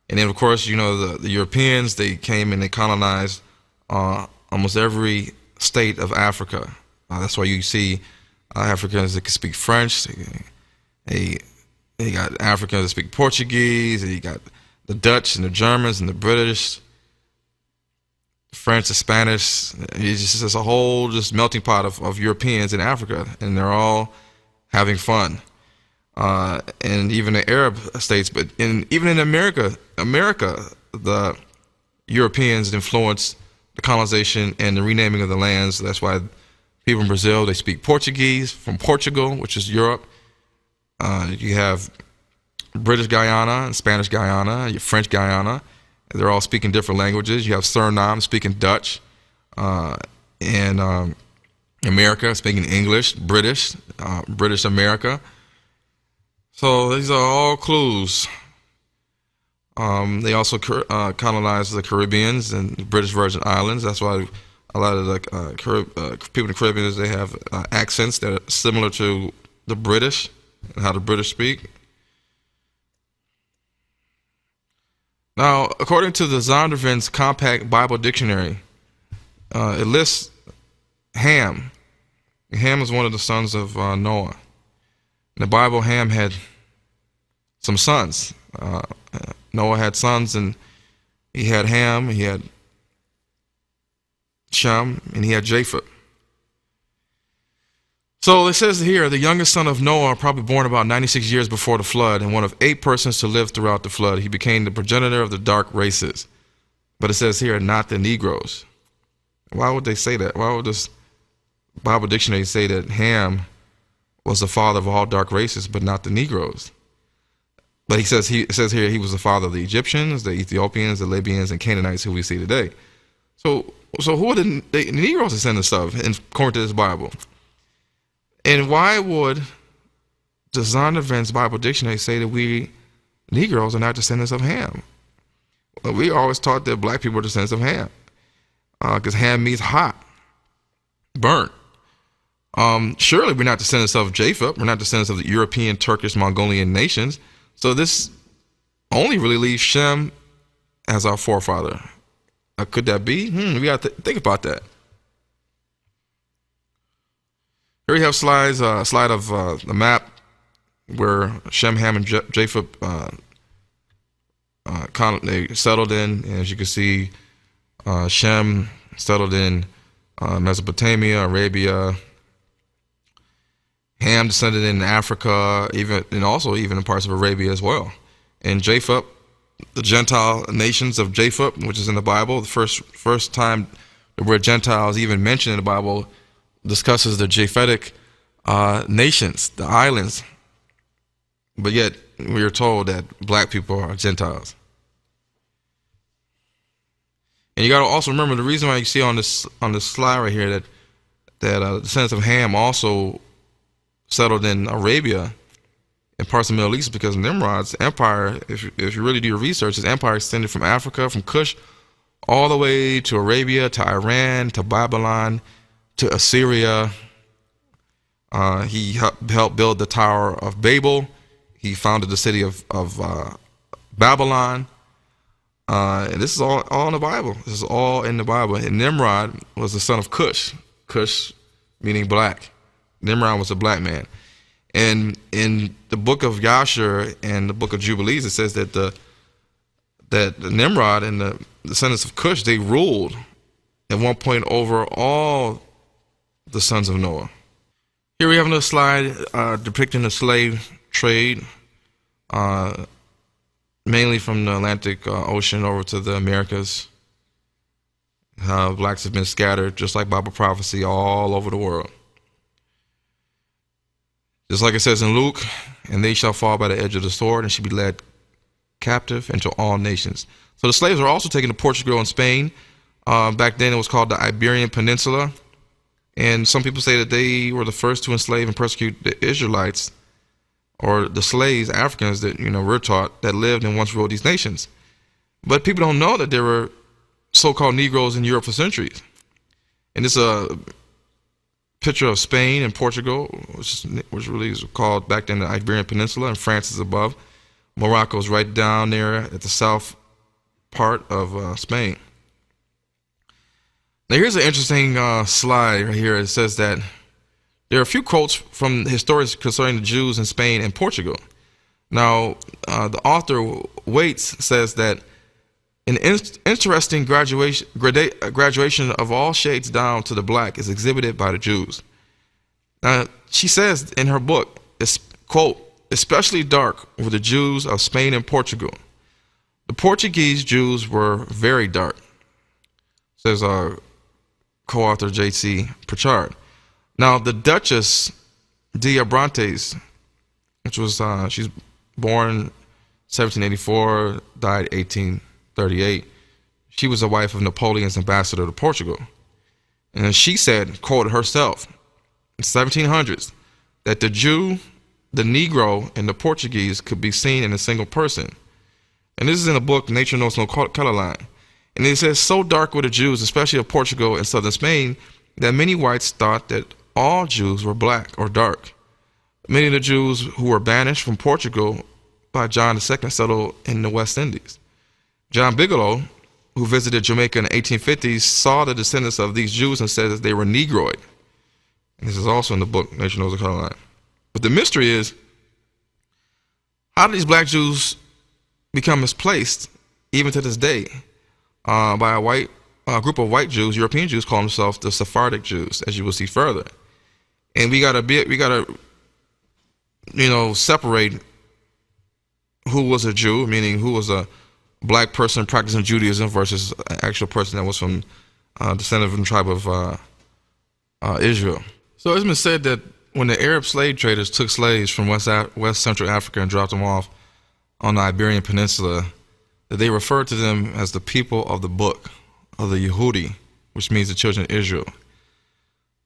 And then, of course, the Europeans, they came and they colonized almost every state of Africa. That's why you see Africans that can speak French. They got Africans that speak Portuguese. And you got the Dutch and the Germans and the British, the French, the Spanish. It's just a whole melting pot of Europeans in Africa, and they're all having fun. And even the Arab states, but even in America, the Europeans influenced the colonization and the renaming of the lands. That's why people in Brazil, they speak Portuguese from Portugal, which is Europe. You have British Guyana and Spanish Guyana, you have French Guyana. They're all speaking different languages. You have Suriname speaking Dutch, and America speaking English, British America. So these are all clues. They also colonized the Caribbeans and the British Virgin Islands. That's why a lot of the people in the Caribbean, they have accents that are similar to the British and how the British speak. Now, according to the Zondervan's Compact Bible Dictionary, it lists Ham. Ham is one of the sons of Noah. In the Bible, Ham had some sons. Noah had sons, and he had Ham, he had Shem, and he had Japheth. So it says here, the youngest son of Noah, probably born about 96 years before the flood, and one of 8 persons to live throughout the flood. He became the progenitor of the dark races. But it says here, not the Negros. Why would they say that? Why would this Bible dictionary say that Ham was the father of all dark races, but not the Negros? But it says here he was the father of the Egyptians, the Ethiopians, the Libyans, and Canaanites who we see today. So who are the Negros descendants of, according to this Bible? And why would the Zondervan's Bible Dictionary say that we Negroes are not descendants of Ham? Well, we always taught that black people were descendants of Ham, because Ham means hot, burnt. Surely we're not descendants of Japheth. We're not descendants of the European, Turkish, Mongolian nations. So this only really leaves Shem as our forefather. Could that be? We got to think about that. Here we have slides, a slide of the map where Shem, Ham, and Japheth they settled in. And as you can see, Shem settled in Mesopotamia, Arabia. Ham descended in Africa, and also in parts of Arabia as well. And Japheth, the Gentile nations of Japheth, which is in the Bible, the first time the word Gentile is even mentioned in the Bible, discusses the Japhetic nations, the islands. But yet we are told that black people are Gentiles. And you got to also remember the reason why you see on this slide right here that the descendants of Ham also settled in Arabia and parts of the Middle East, because Nimrod's empire, if you really do your research, his empire extended from Africa, from Kush, all the way to Arabia, to Iran, to Babylon, to Assyria. He helped build the Tower of Babel. He founded the city of Babylon. And this is all in the Bible. This is all in the Bible. And Nimrod was the son of Cush. Cush meaning black. Nimrod was a black man. And in the book of Yasher and the book of Jubilees, it says that Nimrod and the descendants of Cush, they ruled at one point over all the sons of Noah. Here we have another slide depicting the slave trade, mainly from the Atlantic Ocean over to the Americas. How blacks have been scattered, just like Bible prophecy, all over the world. Just like it says in Luke, and they shall fall by the edge of the sword and shall be led captive into all nations. So the slaves were also taken to Portugal and Spain. Back then it was called the Iberian Peninsula. And some people say that they were the first to enslave and persecute the Israelites, or the slaves, Africans that we're taught, that lived and once ruled these nations. But people don't know that there were so-called Negroes in Europe for centuries. And this picture of Spain and Portugal, which really is called back then the Iberian Peninsula, and France is above. Morocco is right down there at the south part of Spain. Now here's an interesting slide right here. It says that there are a few quotes from historians concerning the Jews in Spain and Portugal. Now, the author Waits says that an interesting graduation of all shades down to the black is exhibited by the Jews. Now, she says in her book, quote, especially dark were the Jews of Spain and Portugal. The Portuguese Jews were very dark, says co-author J.C. Pritchard. Now, the Duchess de Abrantes, which was, she's born 1784, died 1838. She was the wife of Napoleon's ambassador to Portugal. And she said, quoted herself, in 1700s, that the Jew, the Negro, and the Portuguese could be seen in a single person. And this is in a book, Nature Knows No Color Line. And it says, so dark were the Jews, especially of Portugal and southern Spain, that many whites thought that all Jews were black or dark. Many of the Jews who were banished from Portugal by John II settled in the West Indies. John Bigelow, who visited Jamaica in the 1850s, saw the descendants of these Jews and said that they were Negroid. And this is also in the book, Nature Knows the Color Line. But the mystery is, how did these black Jews become misplaced, even to this day, by a group of white Jews, European Jews, call themselves the Sephardic Jews, as you will see further. And we gotta separate who was a Jew, meaning who was a black person practicing Judaism, versus an actual person that was from descendant from the tribe of Israel. So it's been said that when the Arab slave traders took slaves from West Central Africa and dropped them off on the Iberian Peninsula, that they referred to them as the people of the book, of the Yehudi, which means the children of Israel.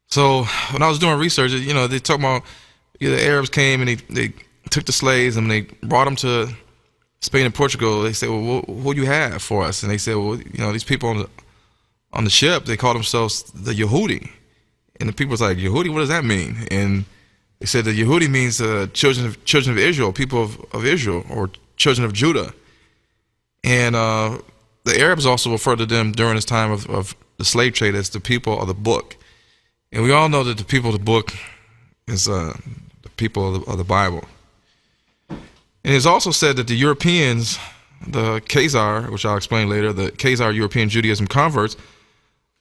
So when I was doing research, they talk about the Arabs came and they took the slaves and they brought them to Spain and Portugal. They said, well, what do you have for us? And they said, well, these people on the ship, they call themselves the Yehudi. And the people was like, Yehudi, what does that mean? And they said that Yehudi means children of Israel, people of Israel, or children of Judah. And the Arabs also referred to them during this time of the slave trade as the people of the book. And we all know that the people of the book is the people of the Bible. And it's also said that the Europeans, the Khazar, which I'll explain later, the Khazar European Judaism converts,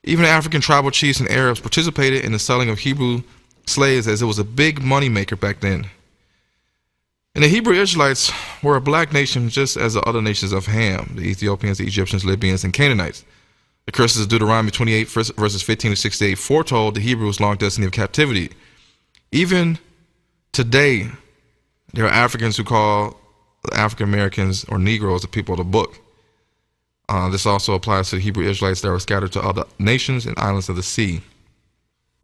even African tribal chiefs and Arabs participated in the selling of Hebrew slaves, as it was a big moneymaker back then. And the Hebrew Israelites were a black nation just as the other nations of Ham, the Ethiopians, the Egyptians, Libyans, and Canaanites. The curses of Deuteronomy 28 verses 15 to 68 foretold the Hebrews' long destiny of captivity. Even today, there are Africans who call African Americans or Negroes the people of the book. This also applies to the Hebrew Israelites that were scattered to other nations and islands of the sea.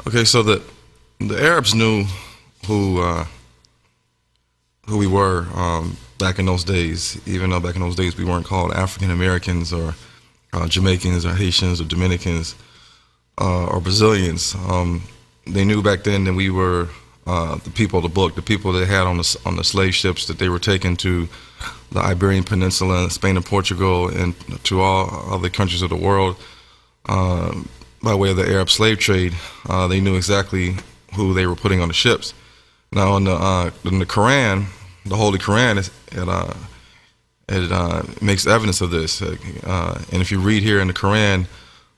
Okay, so the Arabs knew who we were back in those days, even though back in those days we weren't called African Americans or Jamaicans or Haitians or Dominicans or Brazilians. They knew back then that we were the people of the book, the people they had on the slave ships that they were taken to the Iberian Peninsula, Spain and Portugal, and to all other countries of the world by way of the Arab slave trade. They knew exactly who they were putting on the ships. Now, in the Quran, the Holy Quran, it makes evidence of this. And if you read here in the Quran,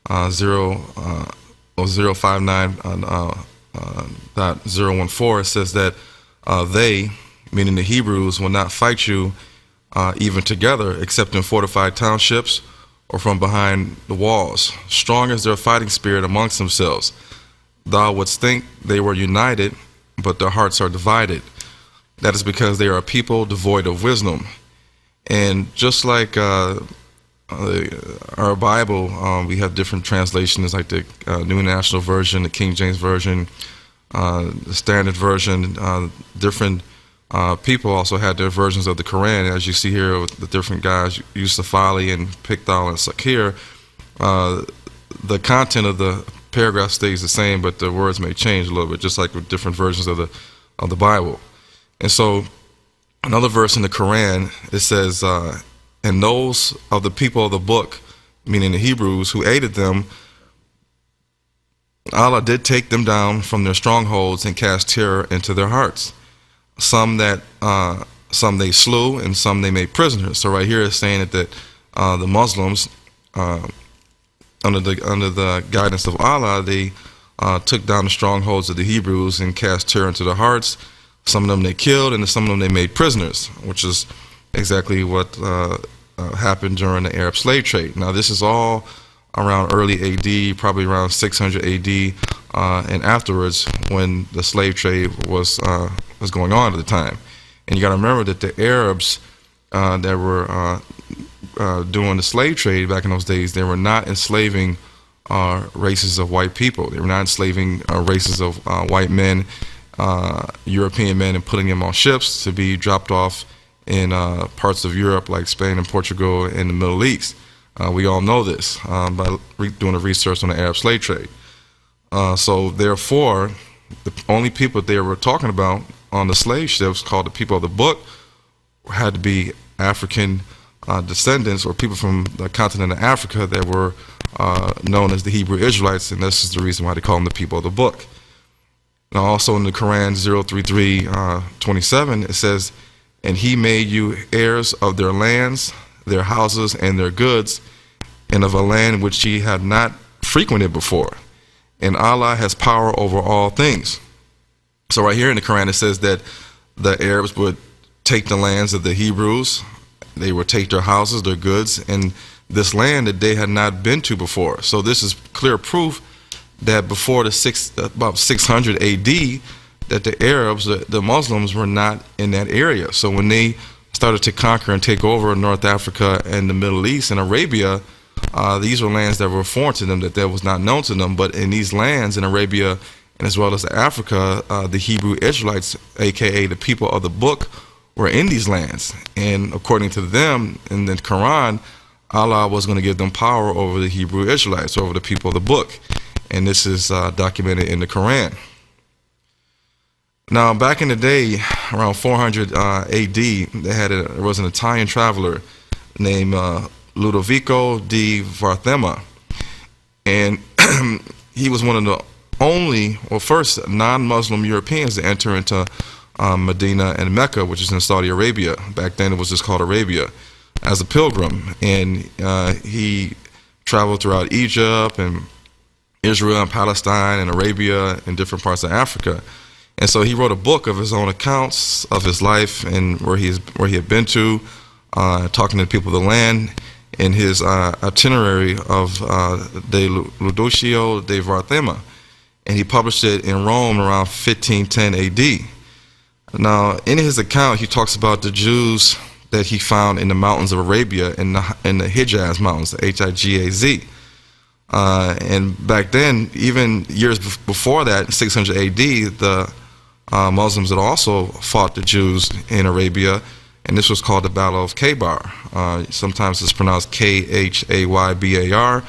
059.014, it says that they, meaning the Hebrews, will not fight you even together, except in fortified townships or from behind the walls. Strong is their fighting spirit amongst themselves. Thou wouldst think they were united, but their hearts are divided. That is because they are a people devoid of wisdom. And just like our Bible, we have different translations, like the New International Version, the King James Version, the Standard Version. Different people also had their versions of the Quran. As you see here with the different guys, Yusuf Ali and Pickthall and Sakir, the content of the paragraph stays the same, but the words may change a little bit, just like with different versions of the Bible. And so another verse in the Quran, it says, and those of the people of the book, meaning the Hebrews, who aided them, Allah did take them down from their strongholds and cast terror into their hearts. Some they slew, and some they made prisoners. So right here it's saying that the Muslims, under the guidance of Allah, they took down the strongholds of the Hebrews and cast terror into their hearts. Some of them they killed, and some of them they made prisoners, which is exactly what happened during the Arab slave trade. Now, this is all around early AD, probably around 600 AD, and afterwards, when the slave trade was going on at the time. And you got to remember that the Arabs that were doing the slave trade back in those days, they were not enslaving races of white people. They were not enslaving races of white men, European men, and putting them on ships to be dropped off in parts of Europe like Spain and Portugal and the Middle East. We all know this by doing the research on the Arab slave trade. So therefore, the only people they were talking about on the slave ships, called the people of the book, had to be African descendants or people from the continent of Africa that were known as the Hebrew Israelites, and this is the reason why they call them the people of the book. Now, also in the Quran 033:27, it says, and he made you heirs of their lands, their houses, and their goods, and of a land which ye had not frequented before. And Allah has power over all things. So right here in the Quran it says that the Arabs would take the lands of the Hebrews, they would take their houses, their goods, and this land that they had not been to before. So this is clear proof that before about 600 AD, that the Arabs, the Muslims, were not in that area. So when they started to conquer and take over North Africa and the Middle East and Arabia, these were lands that were foreign to them, that was not known to them. But in these lands in Arabia and as well as Africa, the Hebrew Israelites, aka the people of the book, were in these lands. And according to them, in the Quran, Allah was going to give them power over the Hebrew Israelites, over the people of the book. And this is documented in the Quran. Now, back in the day, around 400 AD, there was an Italian traveler named Ludovico di Varthema, and he was one of the first non-Muslim Europeans to enter into Medina and Mecca, which is in Saudi Arabia. Back then it was just called Arabia, as a pilgrim. And he traveled throughout Egypt and Israel and Palestine and Arabia and different parts of Africa. And so he wrote a book of his own accounts of his life and where he had been to, talking to the people of the land, in his itinerary of De Luducio de Varthema. And he published it in Rome around 1510 AD. Now, in his account, he talks about the Jews that he found in the mountains of Arabia, in the Hijaz Mountains, the Higaz. And back then, even years before that, 600 AD, the Muslims had also fought the Jews in Arabia, and this was called the Battle of Khaybar. Sometimes it's pronounced Khaybar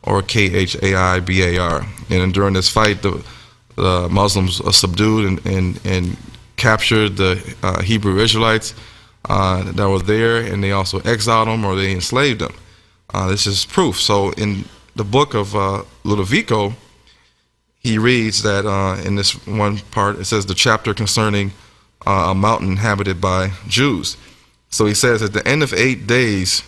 or Khaibar. And during this fight, the Muslims subdued and captured the Hebrew Israelites that were there, and they also exiled them or they enslaved them. This is proof. So in the book of Ludovico, he reads that in this one part, it says the chapter concerning a mountain inhabited by Jews. So he says, at the end of 8 days,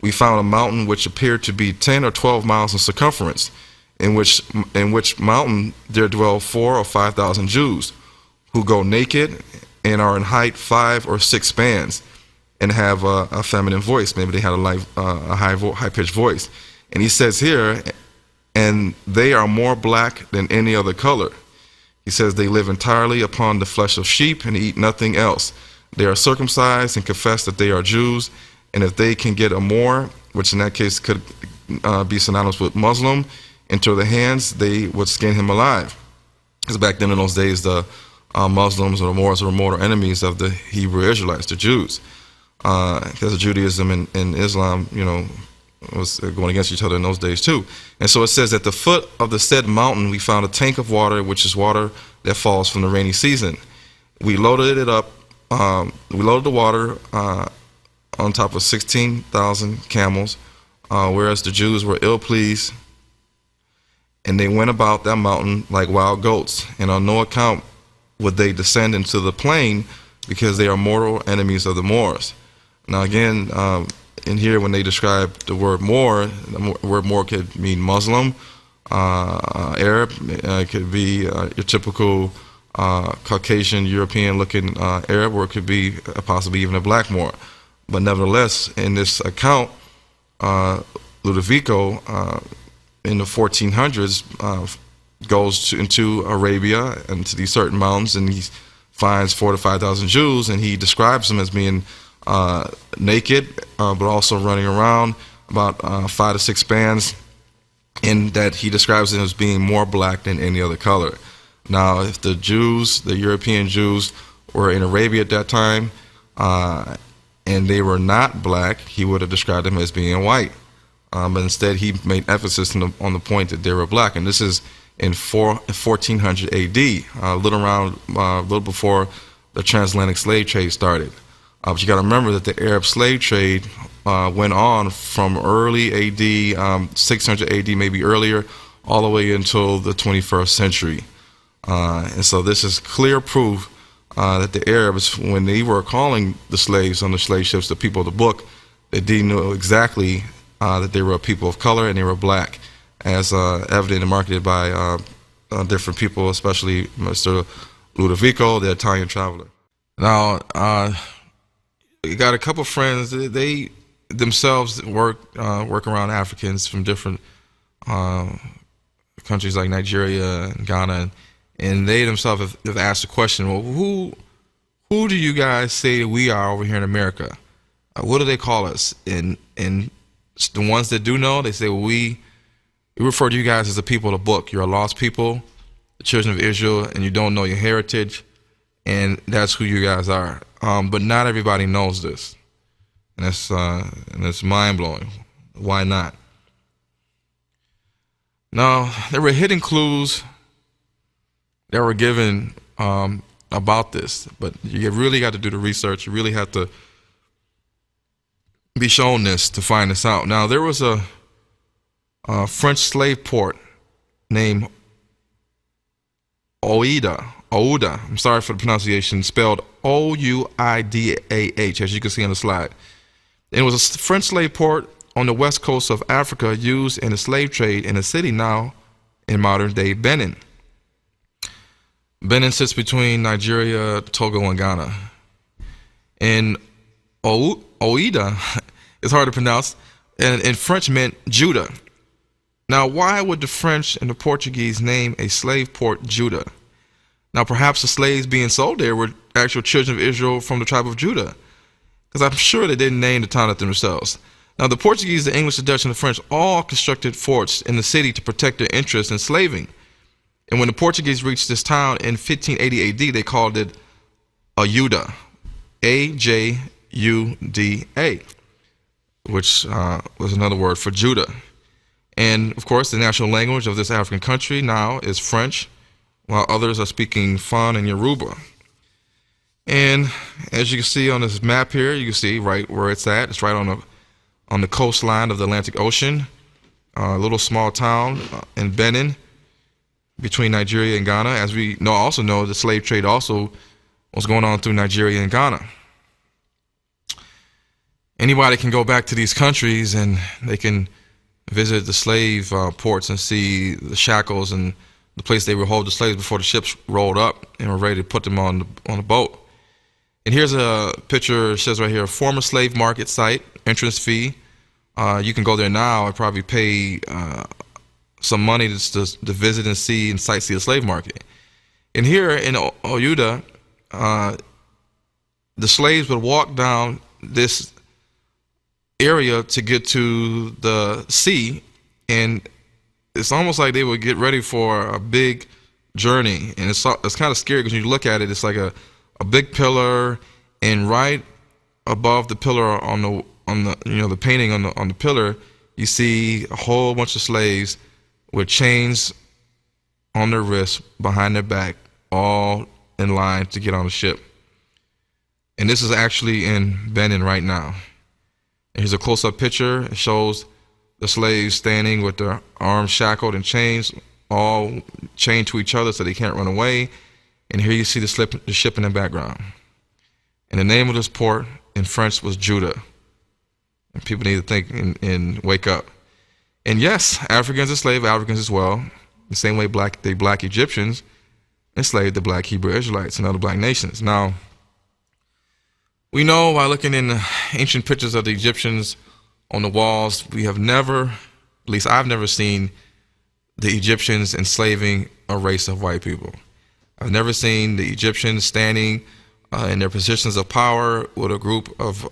we found a mountain which appeared to be 10 or 12 miles in circumference, in which mountain there dwell 4,000 or 5,000 Jews, who go naked and are in height 5 or 6 spans, and have a feminine voice. Maybe they had a high-pitched voice. And he says here, and they are more black than any other color. He says they live entirely upon the flesh of sheep and eat nothing else. They are circumcised and confess that they are Jews, and if they can get a Moor, which in that case could be synonymous with Muslim, into their hands, they would skin him alive. Because back then in those days, the Muslims or the Moors were mortal enemies of the Hebrew Israelites, the Jews. Because Judaism and Islam, was going against each other in those days too. And so it says, at the foot of the said mountain, we found a tank of water, which is water that falls from the rainy season. We loaded it up. We loaded the water on top of 16,000 camels, whereas the Jews were ill-pleased, and they went about that mountain like wild goats, and on no account would they descend into the plain, because they are mortal enemies of the Moors. Now again, in here when they describe the word Moor, the word Moor could mean Muslim, Arab, it could be your typical Caucasian, European-looking Arab, or it could be possibly even a black Moor. But nevertheless, in this account, Ludovico in the 1400s goes into Arabia and to these certain mountains, and he finds 4,000 to 5,000 Jews, and he describes them as being naked, but also running around about 5 to 6 spans, and that he describes them as being more black than any other color. Now, if the Jews, the European Jews, were in Arabia at that time, and they were not black, he would have described them as being white. But instead, he made emphasis on the point that they were black, and this is in 1400 AD, a little before the transatlantic slave trade started. But you got to remember that the Arab slave trade went on from early AD, 600 AD, maybe earlier, all the way until the 21st century. And so this is clear proof that the Arabs, when they were calling the slaves on the slave ships, the people of the book, that they knew exactly that they were a people of color and they were black, as evident and marketed by different people, especially Mr. Ludovico, the Italian traveler. Now, we got a couple friends. They themselves work around Africans from different countries like Nigeria and Ghana, and they themselves have asked the question, well, who do you guys say we are over here in America? What do they call us? And the ones that do know, they say, well, we refer to you guys as the people of the book. You're a lost people, the children of Israel, and you don't know your heritage, and that's who you guys are. But not everybody knows this, and it's mind-blowing. Why not? Now, there were hidden clues that were given about this, but you really got to do the research. You really have to be shown this to find this out. Now, there was a French slave port named Ouida. I'm sorry for the pronunciation. Spelled Ouidah, as you can see on the slide. It was a French slave port on the west coast of Africa used in the slave trade in a city now in modern-day Benin. Benin sits between Nigeria, Togo, and Ghana. And Ouida is hard to pronounce, and in French meant Judah. Now, why would the French and the Portuguese name a slave port Judah? Now, perhaps the slaves being sold there were actual children of Israel from the tribe of Judah, because I'm sure they didn't name the town after themselves. Now, the Portuguese, the English, the Dutch, and the French all constructed forts in the city to protect their interests in slaving. And when the Portuguese reached this town in 1580 AD, they called it Ajuda, Ajuda, which was another word for Judah. And, of course, the national language of this African country now is French, while others are speaking Fon and Yoruba. And as you can see on this map here, you can see right where it's at. It's right on the coastline of the Atlantic Ocean, a little small town in Benin, between Nigeria and Ghana. As we also know, the slave trade also was going on through Nigeria and Ghana. Anybody can go back to these countries and they can visit the slave ports and see the shackles and the place they would hold the slaves before the ships rolled up and were ready to put them on the boat. And here's a picture. It says right here, former slave market site, entrance fee. You can go there now and probably pay some money to visit and see and sightsee the slave market. And here in Ouida, the slaves would walk down this area to get to the sea, and it's almost like they would get ready for a big journey. And it's kind of scary because when you look at it, it's like a big pillar, and right above the pillar on the the painting on the pillar, you see a whole bunch of slaves with chains on their wrists, behind their back, all in line to get on the ship. And this is actually in Benin right now. And here's a close-up picture. It shows the slaves standing with their arms shackled and chains, all chained to each other so they can't run away. And here you see the ship in the background. And the name of this port in French was Judah. And people need to think and wake up. And yes, Africans enslaved Africans as well. The same way black Egyptians enslaved the black Hebrew Israelites and other black nations. Now, we know by looking in the ancient pictures of the Egyptians on the walls, we have never, at least I've never seen the Egyptians enslaving a race of white people. I've never seen the Egyptians standing in their positions of power with a group of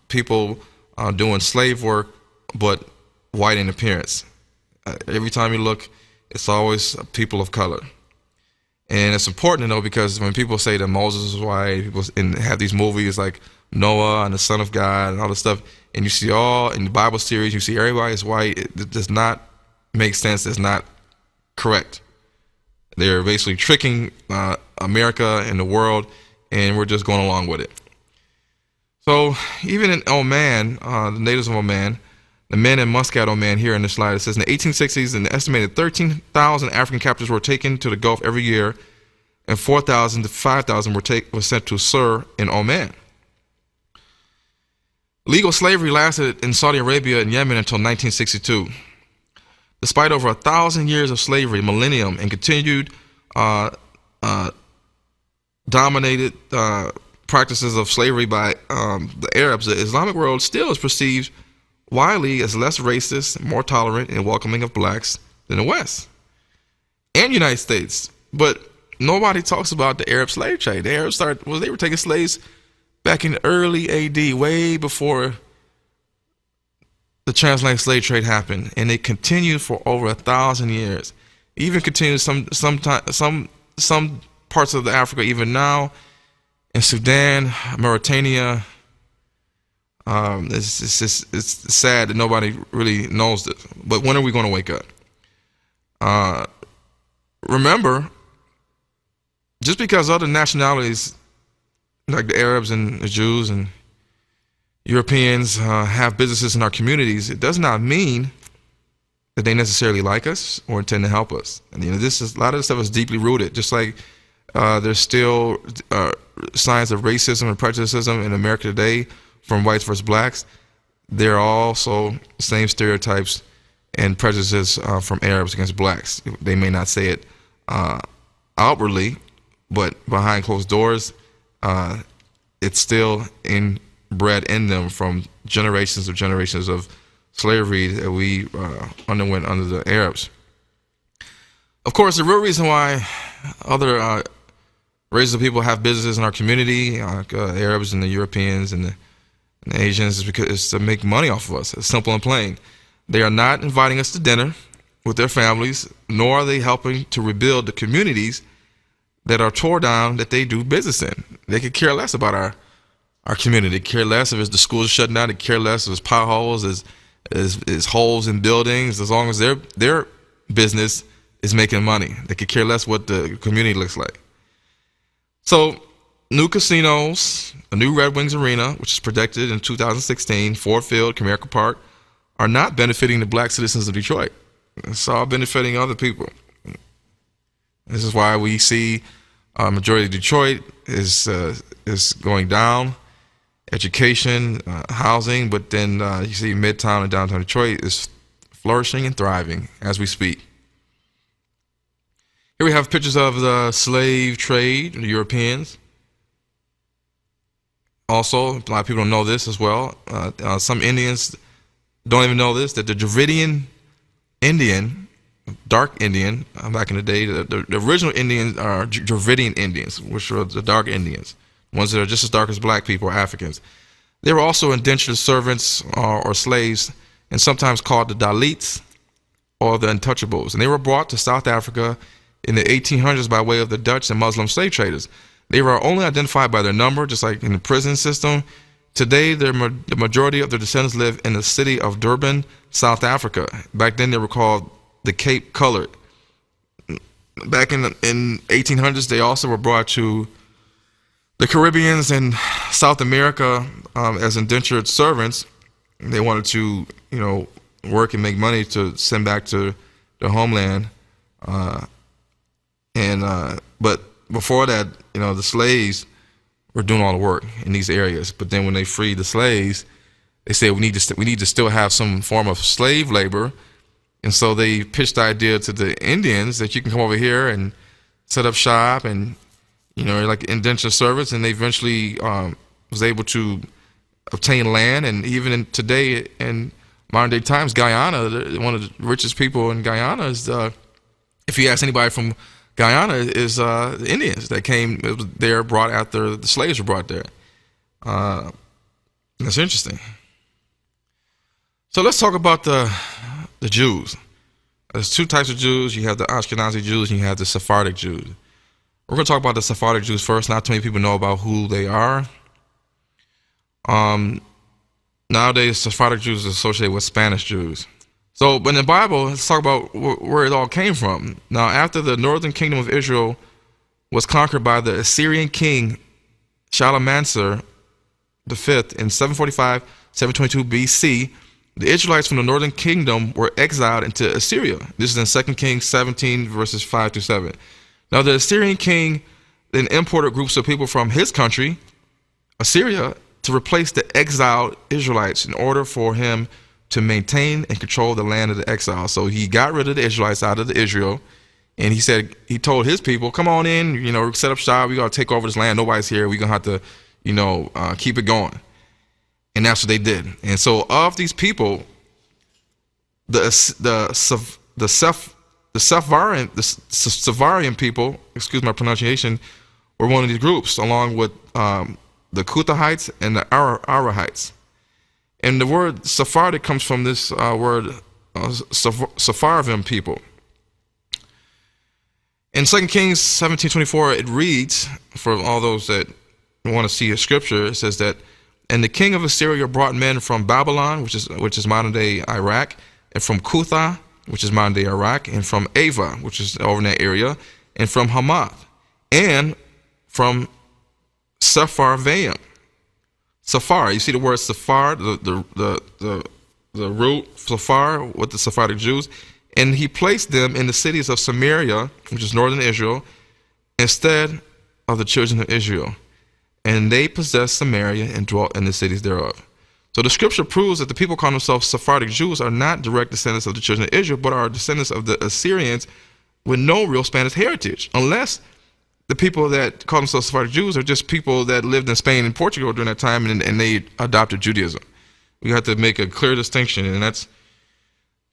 people doing slave work, but white in appearance. Every time you look, it's always people of color. And it's important to know, because when people say that Moses is white, people have these movies like Noah and the Son of God and all this stuff, and you see all in the Bible series, you see everybody is white. It does not make sense. It's not correct. They're basically tricking America and the world, and we're just going along with it. So even in Oman, the natives of Oman, the men in Muscat, Oman, here in the slide, it says in the 1860s, an estimated 13,000 African captives were taken to the Gulf every year, and 4,000 to 5,000 were sent to Sur in Oman. Legal slavery lasted in Saudi Arabia and Yemen until 1962. Despite over 1,000 years of slavery, millennium, and continued dominated practices of slavery by the Arabs, the Islamic world still is perceived widely as less racist, more tolerant, and welcoming of blacks than the West and United States. But nobody talks about the Arab slave trade. The Arabs they were taking slaves back in the early AD, way before the transatlantic slave trade happened, and it continued for over 1,000 years. Even continues some parts of Africa even now, in Sudan, Mauritania. It's sad that nobody really knows this. But when are we going to wake up? Remember, just because other nationalities like the Arabs and the Jews and Europeans have businesses in our communities, it does not mean that they necessarily like us or intend to help us. And a lot of this stuff is deeply rooted. Just like there's still signs of racism and prejudice in America today from whites versus blacks. There are also the same stereotypes and prejudices from Arabs against blacks. They may not say it outwardly, but behind closed doors, it's still inbred in them from generations of slavery that we underwent under the Arabs. Of course, the real reason why other races of people have businesses in our community, like Arabs and the Europeans and the Asians, is because it's to make money off of us. It's simple and plain. They are not inviting us to dinner with their families, nor are they helping to rebuild the communities that are tore down that they do business in. They could care less about our community. They care less if the schools are shutting down. They care less if it's potholes, as holes in buildings, as long as their business is making money. They could care less what the community looks like. So, new casinos, a new Red Wings arena, which is projected in 2016, Ford Field, Comerica Park, are not benefiting the black citizens of Detroit. It's all benefiting other people. This is why we see majority of Detroit is going down. Education, housing, but then you see Midtown and downtown Detroit is flourishing and thriving as we speak. Here we have pictures of the slave trade, the Europeans. Also, a lot of people don't know this as well. Some Indians don't even know this, that the Dravidian Indian, dark Indian, back in the day, the original Indians are Dravidian Indians, which are the dark Indians. Ones that are just as dark as black people or Africans. They were also indentured servants or slaves, and sometimes called the Dalits or the Untouchables. And they were brought to South Africa in the 1800s by way of the Dutch and Muslim slave traders. They were only identified by their number, just like in the prison system. Today, the majority of their descendants live in the city of Durban, South Africa. Back then, they were called the Cape Colored. Back in 1800s, they also were brought to the Caribbeans and South America as indentured servants. They wanted to, work and make money to send back to their homeland. But before that, the slaves were doing all the work in these areas. But then when they freed the slaves, they said we need to still have some form of slave labor. And so they pitched the idea to the Indians that you can come over here and set up shop and like indentured servants, and they eventually was able to obtain land. And even today, in modern day times, Guyana, one of the richest people in Guyana is, if you ask anybody from Guyana, is the Indians that came there, brought after the slaves were brought there. That's interesting. So let's talk about the Jews. There's two types of Jews. You have the Ashkenazi Jews and you have the Sephardic Jews. We're going to talk about the Sephardic Jews first. Not too many people know about who they are. Nowadays, Sephardic Jews are associated with Spanish Jews. So, but in the Bible, let's talk about where it all came from. Now, after the northern kingdom of Israel was conquered by the Assyrian king Shalmaneser V in 745, 722 BC, the Israelites from the northern kingdom were exiled into Assyria. This is in 2 Kings 17, verses 5 to 7. Now, the Assyrian king then imported groups of people from his country, Assyria, to replace the exiled Israelites in order for him to maintain and control the land of the exile. So he got rid of the Israelites out of Israel, and he told his people, come on in, set up shop, we got to take over this land, nobody's here, we're going to have to, keep it going. And that's what they did. And so of these people, the Sephardian people, excuse my pronunciation, were one of these groups, along with the Kuthites and the Arahites. And the word Sephardic comes from this word Sephardim people. In 2 Kings 17:24, it reads, for all those that want to see a scripture, it says that, and the king of Assyria brought men from Babylon, which is modern day Iraq, and from Cutha, which is modern day Iraq, and from Ava, which is over in that area, and from Hamath, and from Sepharvaim. Sephar, you see the word Sephar, the root Sephar with the Sephardic Jews, and he placed them in the cities of Samaria, which is northern Israel, instead of the children of Israel. And they possessed Samaria and dwelt in the cities thereof. So the scripture proves that the people calling themselves Sephardic Jews are not direct descendants of the children of Israel, but are descendants of the Assyrians with no real Spanish heritage, unless the people that call themselves Sephardic Jews are just people that lived in Spain and Portugal during that time, and they adopted Judaism. We have to make a clear distinction, and that's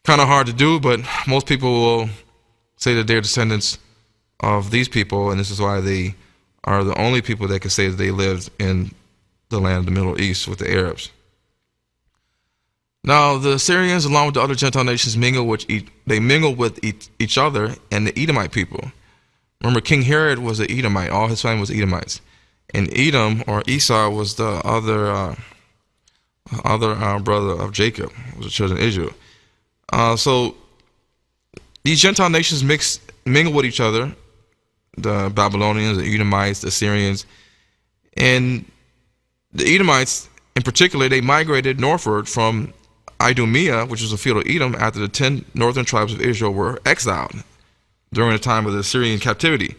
kind of hard to do, but most people will say that they're descendants of these people, and this is why they are the only people that can say that they lived in the land of the Middle East with the Arabs. Now, the Assyrians, along with the other Gentile nations, mingled with each other and the Edomite people. Remember, King Herod was an Edomite. All his family was Edomites. And Edom, or Esau, was the other brother of Jacob, was the children of Israel. So these Gentile nations mingle with each other, the Babylonians, the Edomites, the Assyrians. And the Edomites, in particular, they migrated northward from Idumea, which was a field of Edom, after the 10 northern tribes of Israel were exiled during the time of the Assyrian captivity.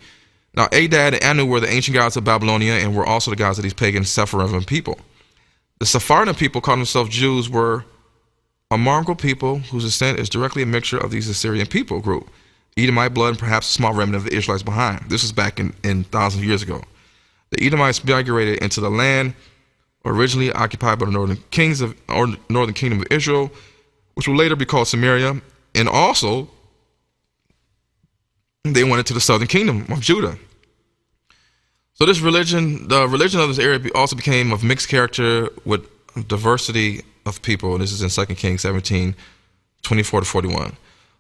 Now, Adad and Anu were the ancient gods of Babylonia and were also the gods of these pagan Sephardim people. The Sephardim people, calling themselves Jews, were a mongrel people whose descent is directly a mixture of these Assyrian people group, Edomite blood, and perhaps a small remnant of the Israelites behind. This was back in thousands of years ago. The Edomites migrated into the land originally occupied by the northern kingdom of Israel, which will later be called Samaria, and also they went into the southern kingdom of Judah. So this religion, the religion of this area, also became of mixed character with diversity of people. And this is in 2 Kings 17:24-41.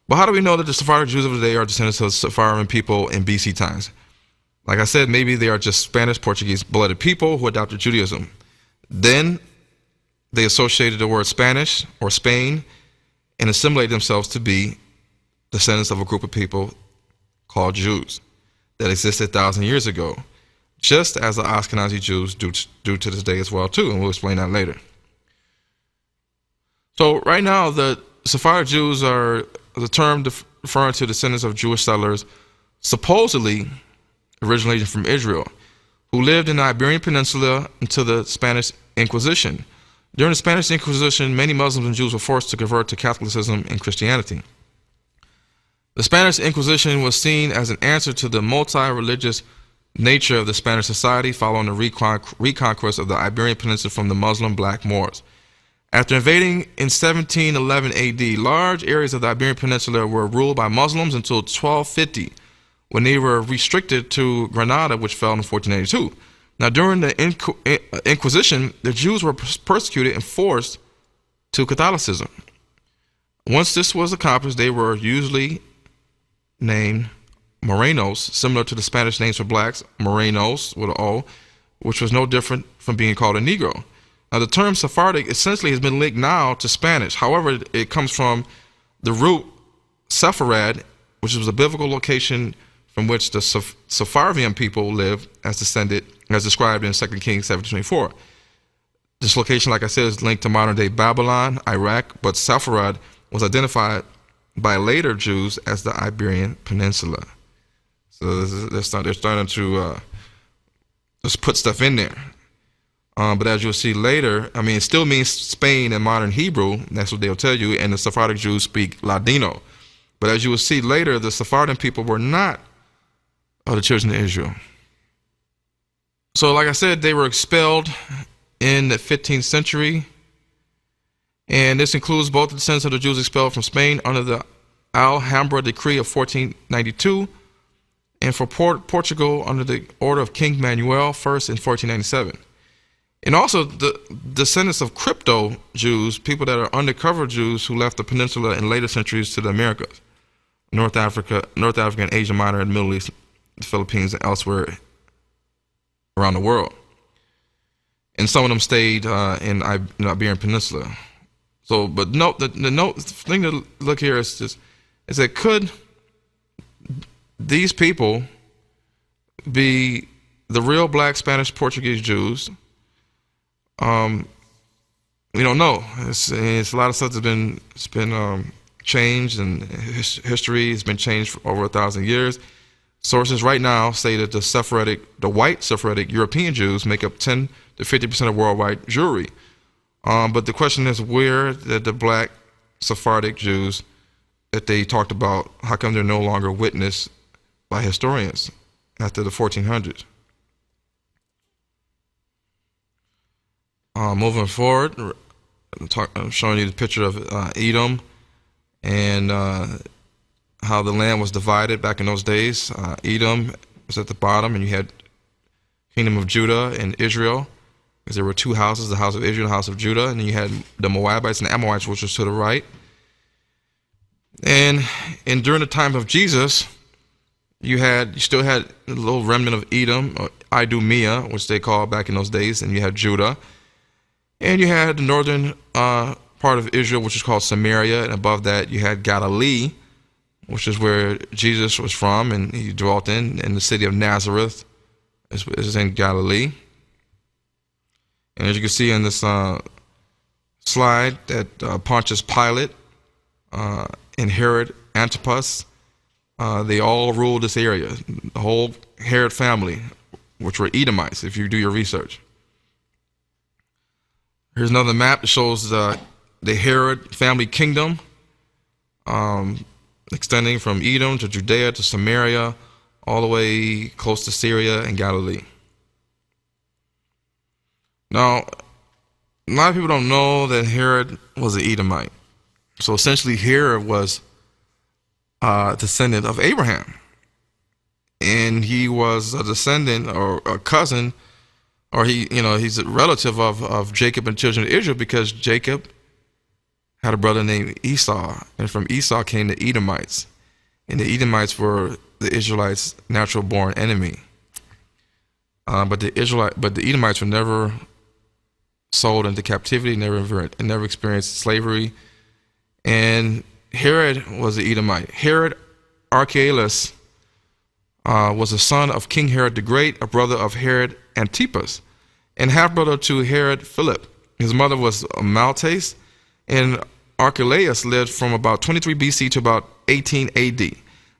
But how do we know that the Sephardic Jews of today are descendants of Sephardim people in BC times? Like I said, maybe they are just Spanish, Portuguese blooded people who adopted Judaism. Then they associated the word Spanish or Spain and assimilated themselves to be descendants of a group of people called Jews that existed 1,000 years ago, just as the Ashkenazi Jews do to this day as well too, and we'll explain that later. So right now, the Sephardic Jews are the term referring to descendants of Jewish settlers supposedly originating from Israel, who lived in the Iberian Peninsula until the Spanish Inquisition. During the Spanish Inquisition, many Muslims and Jews were forced to convert to Catholicism and Christianity. The Spanish Inquisition was seen as an answer to the multi-religious nature of the Spanish society following the reconquest of the Iberian Peninsula from the Muslim black Moors. After invading in 1711 AD, large areas of the Iberian Peninsula were ruled by Muslims until 1250, when they were restricted to Granada, which fell in 1482. Now, during the Inquisition, the Jews were persecuted and forced to Catholicism. Once this was accomplished, they were usually named Morenos, similar to the Spanish names for blacks, Morenos with an O, which was no different from being called a Negro. Now, the term Sephardic essentially has been linked now to Spanish. However, it comes from the root Sepharad, which was a biblical location from which the Sephardian people lived, as described in 2 Kings 17:24. This location, like I said, is linked to modern-day Babylon, Iraq, but Sepharad was identified by later Jews as the Iberian Peninsula. So they're starting to just put stuff in there. But as you'll see later, I mean, it still means Spain in modern Hebrew. That's what they'll tell you. And the Sephardic Jews speak Ladino. But as you will see later, the Sephardian people were not the children of Israel. So like I said, they were expelled in the 15th century. And this includes both the descendants of the Jews expelled from Spain under the Alhambra Decree of 1492, and for Portugal under the order of King Manuel I in 1497. And also the descendants of crypto Jews, people that are undercover Jews who left the peninsula in later centuries to the Americas, North Africa and Asia Minor and Middle East, the Philippines, and elsewhere around the world. And some of them stayed in the Iberian Peninsula. So, but note the thing to look here is that could these people be the real black Spanish Portuguese Jews, and we don't know. It's a lot of stuff that's been changed, and history has been changed for over 1,000 years. Sources right now say that the white Sephardic European Jews make up 10 to 50% of worldwide Jewry. But the question is, where did the black Sephardic Jews that they talked about, how come they're no longer witnessed by historians after the 1400s? Moving forward, I'm showing you the picture of Edom and how the land was divided back in those days. Edom was at the bottom, and you had Kingdom of Judah and Israel, because there were two houses, the house of Israel and the house of Judah, and then you had the Moabites and the Amorites, which was to the right. And during the time of Jesus, you still had a little remnant of Edom, or Idumea, which they called back in those days, and you had Judah. And you had the northern part of Israel, which is called Samaria, and above that you had Galilee, which is where Jesus was from, and he dwelt in the city of Nazareth is in Galilee. And as you can see in this slide, that Pontius Pilate and Herod Antipas, they all ruled this area, the whole Herod family, which were Edomites, if you do your research. Here's another map that shows the Herod family kingdom, extending from Edom to Judea to Samaria, all the way close to Syria and Galilee. Now, a lot of people don't know that Herod was an Edomite. So essentially, Herod was a descendant of Abraham. And he was a descendant or a cousin, or he's a relative of Jacob and children of Israel, because Jacob had a brother named Esau, and from Esau came the Edomites, and the Edomites were the Israelites' natural-born enemy. But the Edomites were never sold into captivity, never experienced slavery, and Herod was an Edomite. Herod Archelaus was a son of King Herod the Great, a brother of Herod Antipas, and half-brother to Herod Philip. His mother was Maltase, and Archelaus lived from about 23 BC to about 18 AD.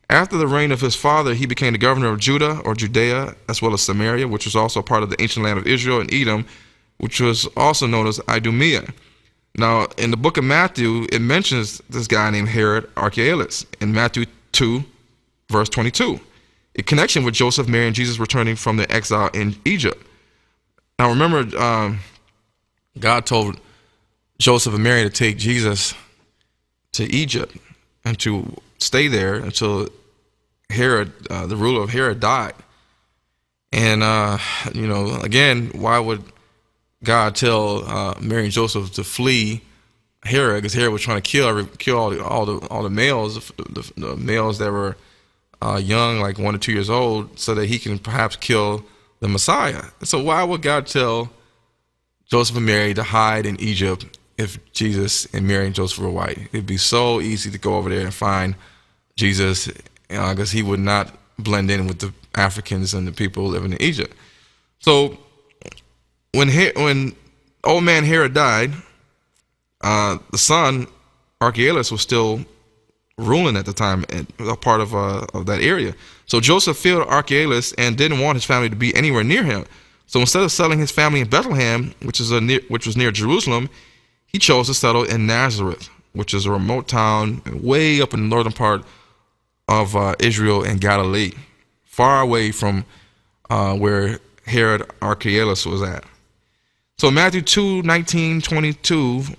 After the reign of his father, he became the governor of Judah, or Judea, as well as Samaria, which was also part of the ancient land of Israel, and Edom, which was also known as Idumea. Now, in the book of Matthew, it mentions this guy named Herod Archelaus in Matthew 2, verse 22, in connection with Joseph, Mary, and Jesus returning from their exile in Egypt. Now, remember, God told Joseph and Mary to take Jesus to Egypt and to stay there until Herod, the ruler of Herod, died. And, again, why would God tell Mary and Joseph to flee Herod? Because Herod was trying to kill all the males, the males that were young, like 1 or 2 years old, so that he can perhaps kill the Messiah. So why would God tell Joseph and Mary to hide in Egypt if Jesus and Mary and Joseph were white? It'd be so easy to go over there and find Jesus, because he would not blend in with the Africans and the people living in Egypt. So when old man Herod died, the son Archelaus was still ruling at the time, and a part of that area. So Joseph feared Archelaus and didn't want his family to be anywhere near him. So instead of settling his family in Bethlehem, which was near Jerusalem, he chose to settle in Nazareth, which is a remote town way up in the northern part of Israel and Galilee, far away from where Herod Archelaus was at. So Matthew 2:19-22,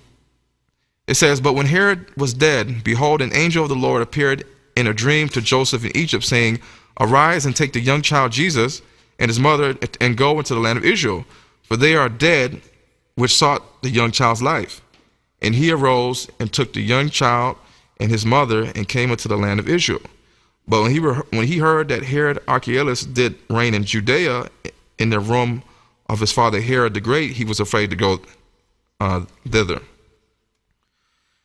it says, "But when Herod was dead, behold, an angel of the Lord appeared in a dream to Joseph in Egypt, saying, Arise and take the young child Jesus and his mother and go into the land of Israel, for they are dead which sought the young child's life. And he arose and took the young child and his mother and came into the land of Israel. But when he heard that Herod Archelaus did reign in Judea in the room of his father Herod the Great, he was afraid to go thither."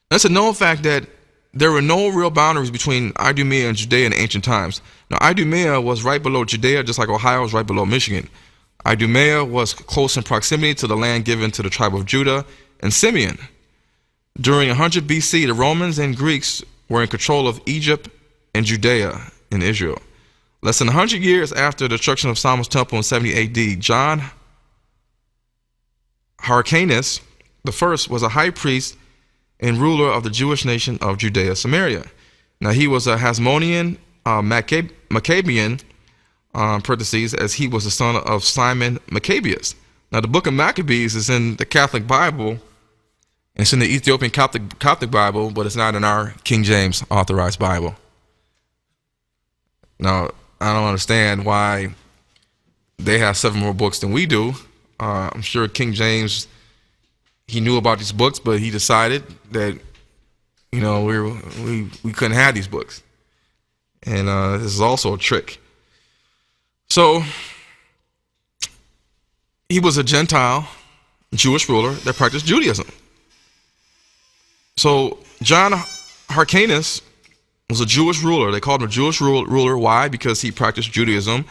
That's a known fact that there were no real boundaries between Idumea and Judea in ancient times. Now, Idumea was right below Judea, just like Ohio was right below Michigan. Idumea was close in proximity to the land given to the tribe of Judah, and Simeon. During 100 BC, the Romans and Greeks were in control of Egypt and Judea in Israel. Less than 100 years after the destruction of Solomon's temple in 70 AD, John Hyrcanus I was a high priest and ruler of the Jewish nation of Judea Samaria. Now he was a Hasmonean Maccabean, parentheses, as he was the son of Simon Maccabeus. Now the book of Maccabees is in the Catholic Bible. It's in the Ethiopian Coptic Bible, but it's not in our King James authorized Bible. Now, I don't understand why they have 7 more books than we do. I'm sure King James, he knew about these books, but he decided that, you know, we couldn't have these books. And this is also a trick. So, he was a Gentile Jewish ruler that practiced Judaism. So John Hyrcanus was a Jewish ruler. They called him a Jewish ruler. Why? Because he practiced Judaism,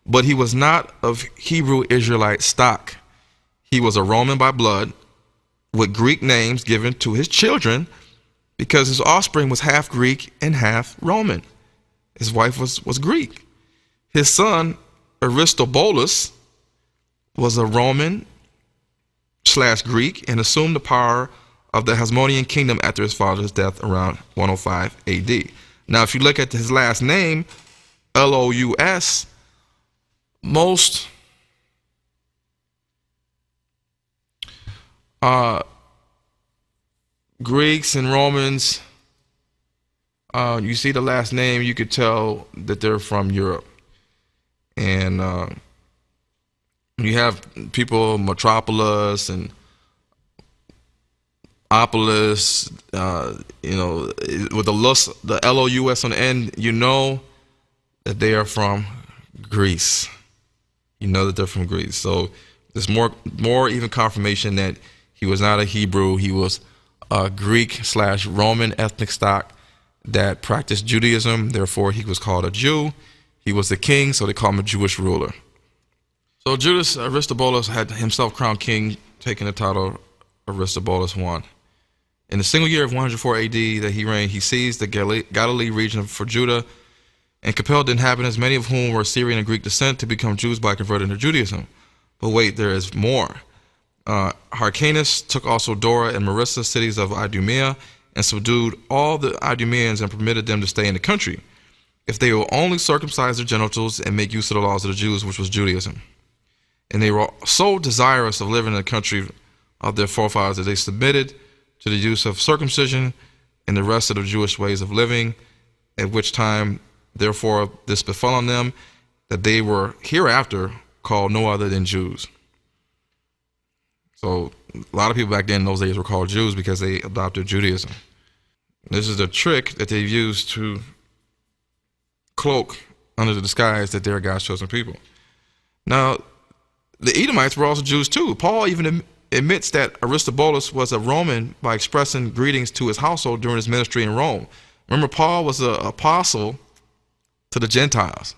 but he was not of Hebrew Israelite stock. He was a Roman by blood with Greek names given to his children because his offspring was half Greek and half Roman. His wife was Greek. His son, Aristobulus, was a Roman/Greek and assumed the power of the Hasmonean kingdom after his father's death around 105 AD. Now, if you look at his last name, Lous, most Greeks and Romans, you see the last name, you could tell that they're from Europe. And you have people, Metropolis and Opolis, you know, with the Lous on the end, you know that they are from Greece. You know that they're from Greece. So there's more even confirmation that he was not a Hebrew. He was a Greek/Roman ethnic stock that practiced Judaism. Therefore, he was called a Jew. He was the king, so they call him a Jewish ruler. So Judas Aristobulus had himself crowned king, taking the title Aristobulus I. In the single year of 104 AD that he reigned, he seized the Galilee region for Judah and compelled the inhabitants, many of whom were Syrian and Greek descent, to become Jews by converting to Judaism. But wait, there is more. Hyrcanus took also Dora and Marissa, cities of Idumea, and subdued all the Idumeans and permitted them to stay in the country, if they will only circumcise their genitals and make use of the laws of the Jews, which was Judaism. And they were so desirous of living in the country of their forefathers that they submitted to the use of circumcision and the rest of the Jewish ways of living, at which time, therefore, this befell on them, that they were hereafter called no other than Jews. So a lot of people back then in those days were called Jews because they adopted Judaism. This is the trick that they've used to cloak under the disguise that they're God's chosen people. Now, the Edomites were also Jews too. Paul even admits that Aristobulus was a Roman by expressing greetings to his household during his ministry in Rome. Remember, Paul was an apostle to the Gentiles.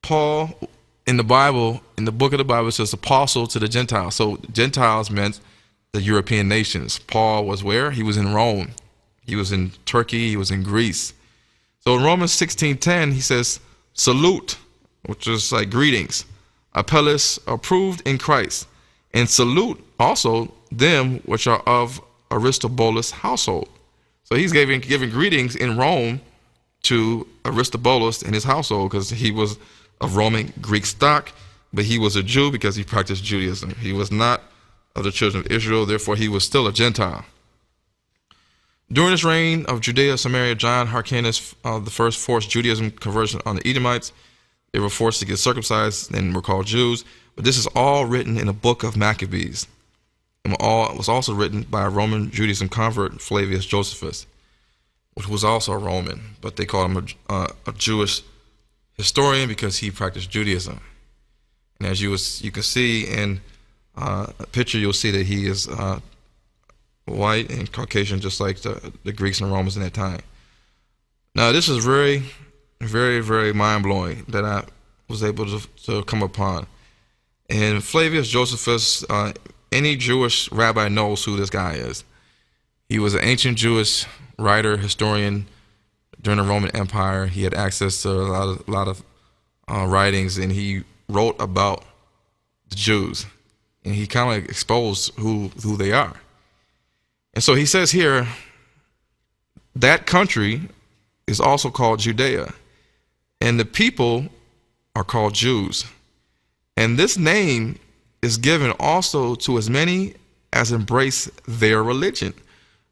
Paul, in the Bible, in the book of the Bible, says apostle to the Gentiles. So Gentiles meant the European nations. Paul was where? He was in Rome. He was in Turkey. He was in Greece. So in Romans 16:10, he says, salute, which is like greetings, apelles, approved in Christ, and salute also them which are of Aristobulus' household. So he's giving greetings in Rome to Aristobulus and his household because he was of Roman Greek stock, but he was a Jew because he practiced Judaism. He was not of the children of Israel, therefore he was still a Gentile. During his reign of Judea, Samaria, John Hyrcanus the first forced Judaism conversion on the Edomites. They were forced to get circumcised and were called Jews. But this is all written in the book of Maccabees. And it was also written by a Roman Judaism convert, Flavius Josephus, which was also a Roman, but they called him a Jewish historian because he practiced Judaism. And as you can see in a picture, you'll see that he is white and Caucasian, just like the Greeks and the Romans in that time. Now, this is very, very, very mind-blowing that I was able to come upon. And Flavius Josephus, any Jewish rabbi knows who this guy is. He was an ancient Jewish writer, historian during the Roman Empire. He had access to a lot of writings, and he wrote about the Jews, and he kind of exposed who they are. And so he says here, that country is also called Judea, and the people are called Jews. And this name is given also to as many as embrace their religion.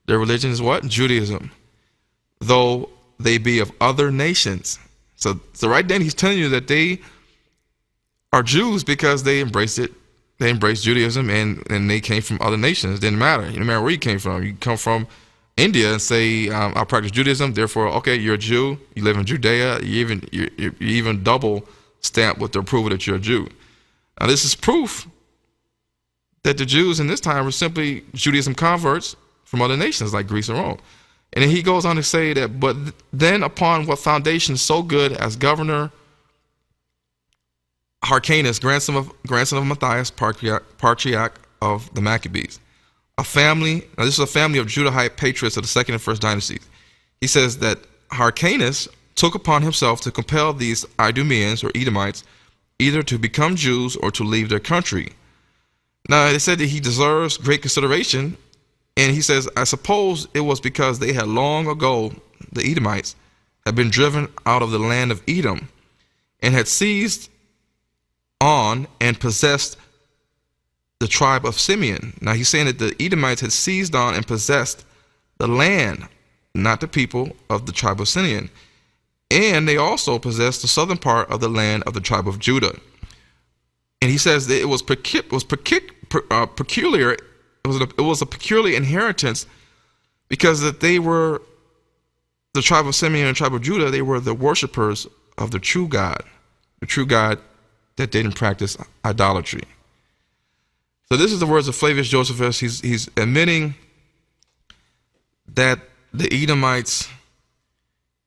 Their religion is what? Judaism. Though they be of other nations. So right then he's telling you that they are Jews because they embraced it. They embraced Judaism, and they came from other nations. It didn't matter. It didn't matter where you came from. You come from India and say, I practice Judaism, therefore, okay, you're a Jew. You live in Judea. You even double stamp with the approval that you're a Jew. Now, this is proof that the Jews in this time were simply Judaism converts from other nations like Greece and Rome. And then he goes on to say that, but then upon what foundation so good as Governor Hyrcanus, grandson of Matthias, patriarch of the Maccabees, a family, now this is a family of Judahite patriots of the second and first dynasties. He says that Hyrcanus took upon himself to compel these Idumeans or Edomites either to become Jews or to leave their country. Now, they said that he deserves great consideration, and he says, I suppose it was because they had long ago, the Edomites, had been driven out of the land of Edom and had seized on and possessed the tribe of Simeon. Now, he's saying that the Edomites had seized on and possessed the land, not the people of the tribe of Simeon. And they also possessed the southern part of the land of the tribe of Judah. And he says that it was peculiar. It was a peculiar inheritance because that they were the tribe of Simeon and the tribe of Judah. They were the worshipers of the true God that didn't practice idolatry. So this is the words of Flavius Josephus. He's admitting that the Edomites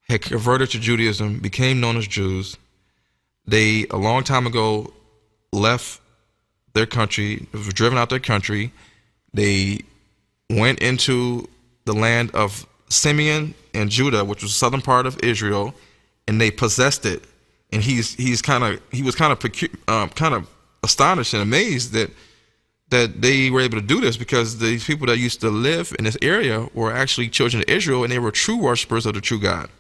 had converted to Judaism, became known as Jews. They, a long time ago, left their country, were driven out their country. They went into the land of Simeon and Judah, which was the southern part of Israel, and they possessed it. And he was kind of astonished and amazed that they were able to do this, because these people that used to live in this area were actually children of Israel, and they were true worshipers of the true God.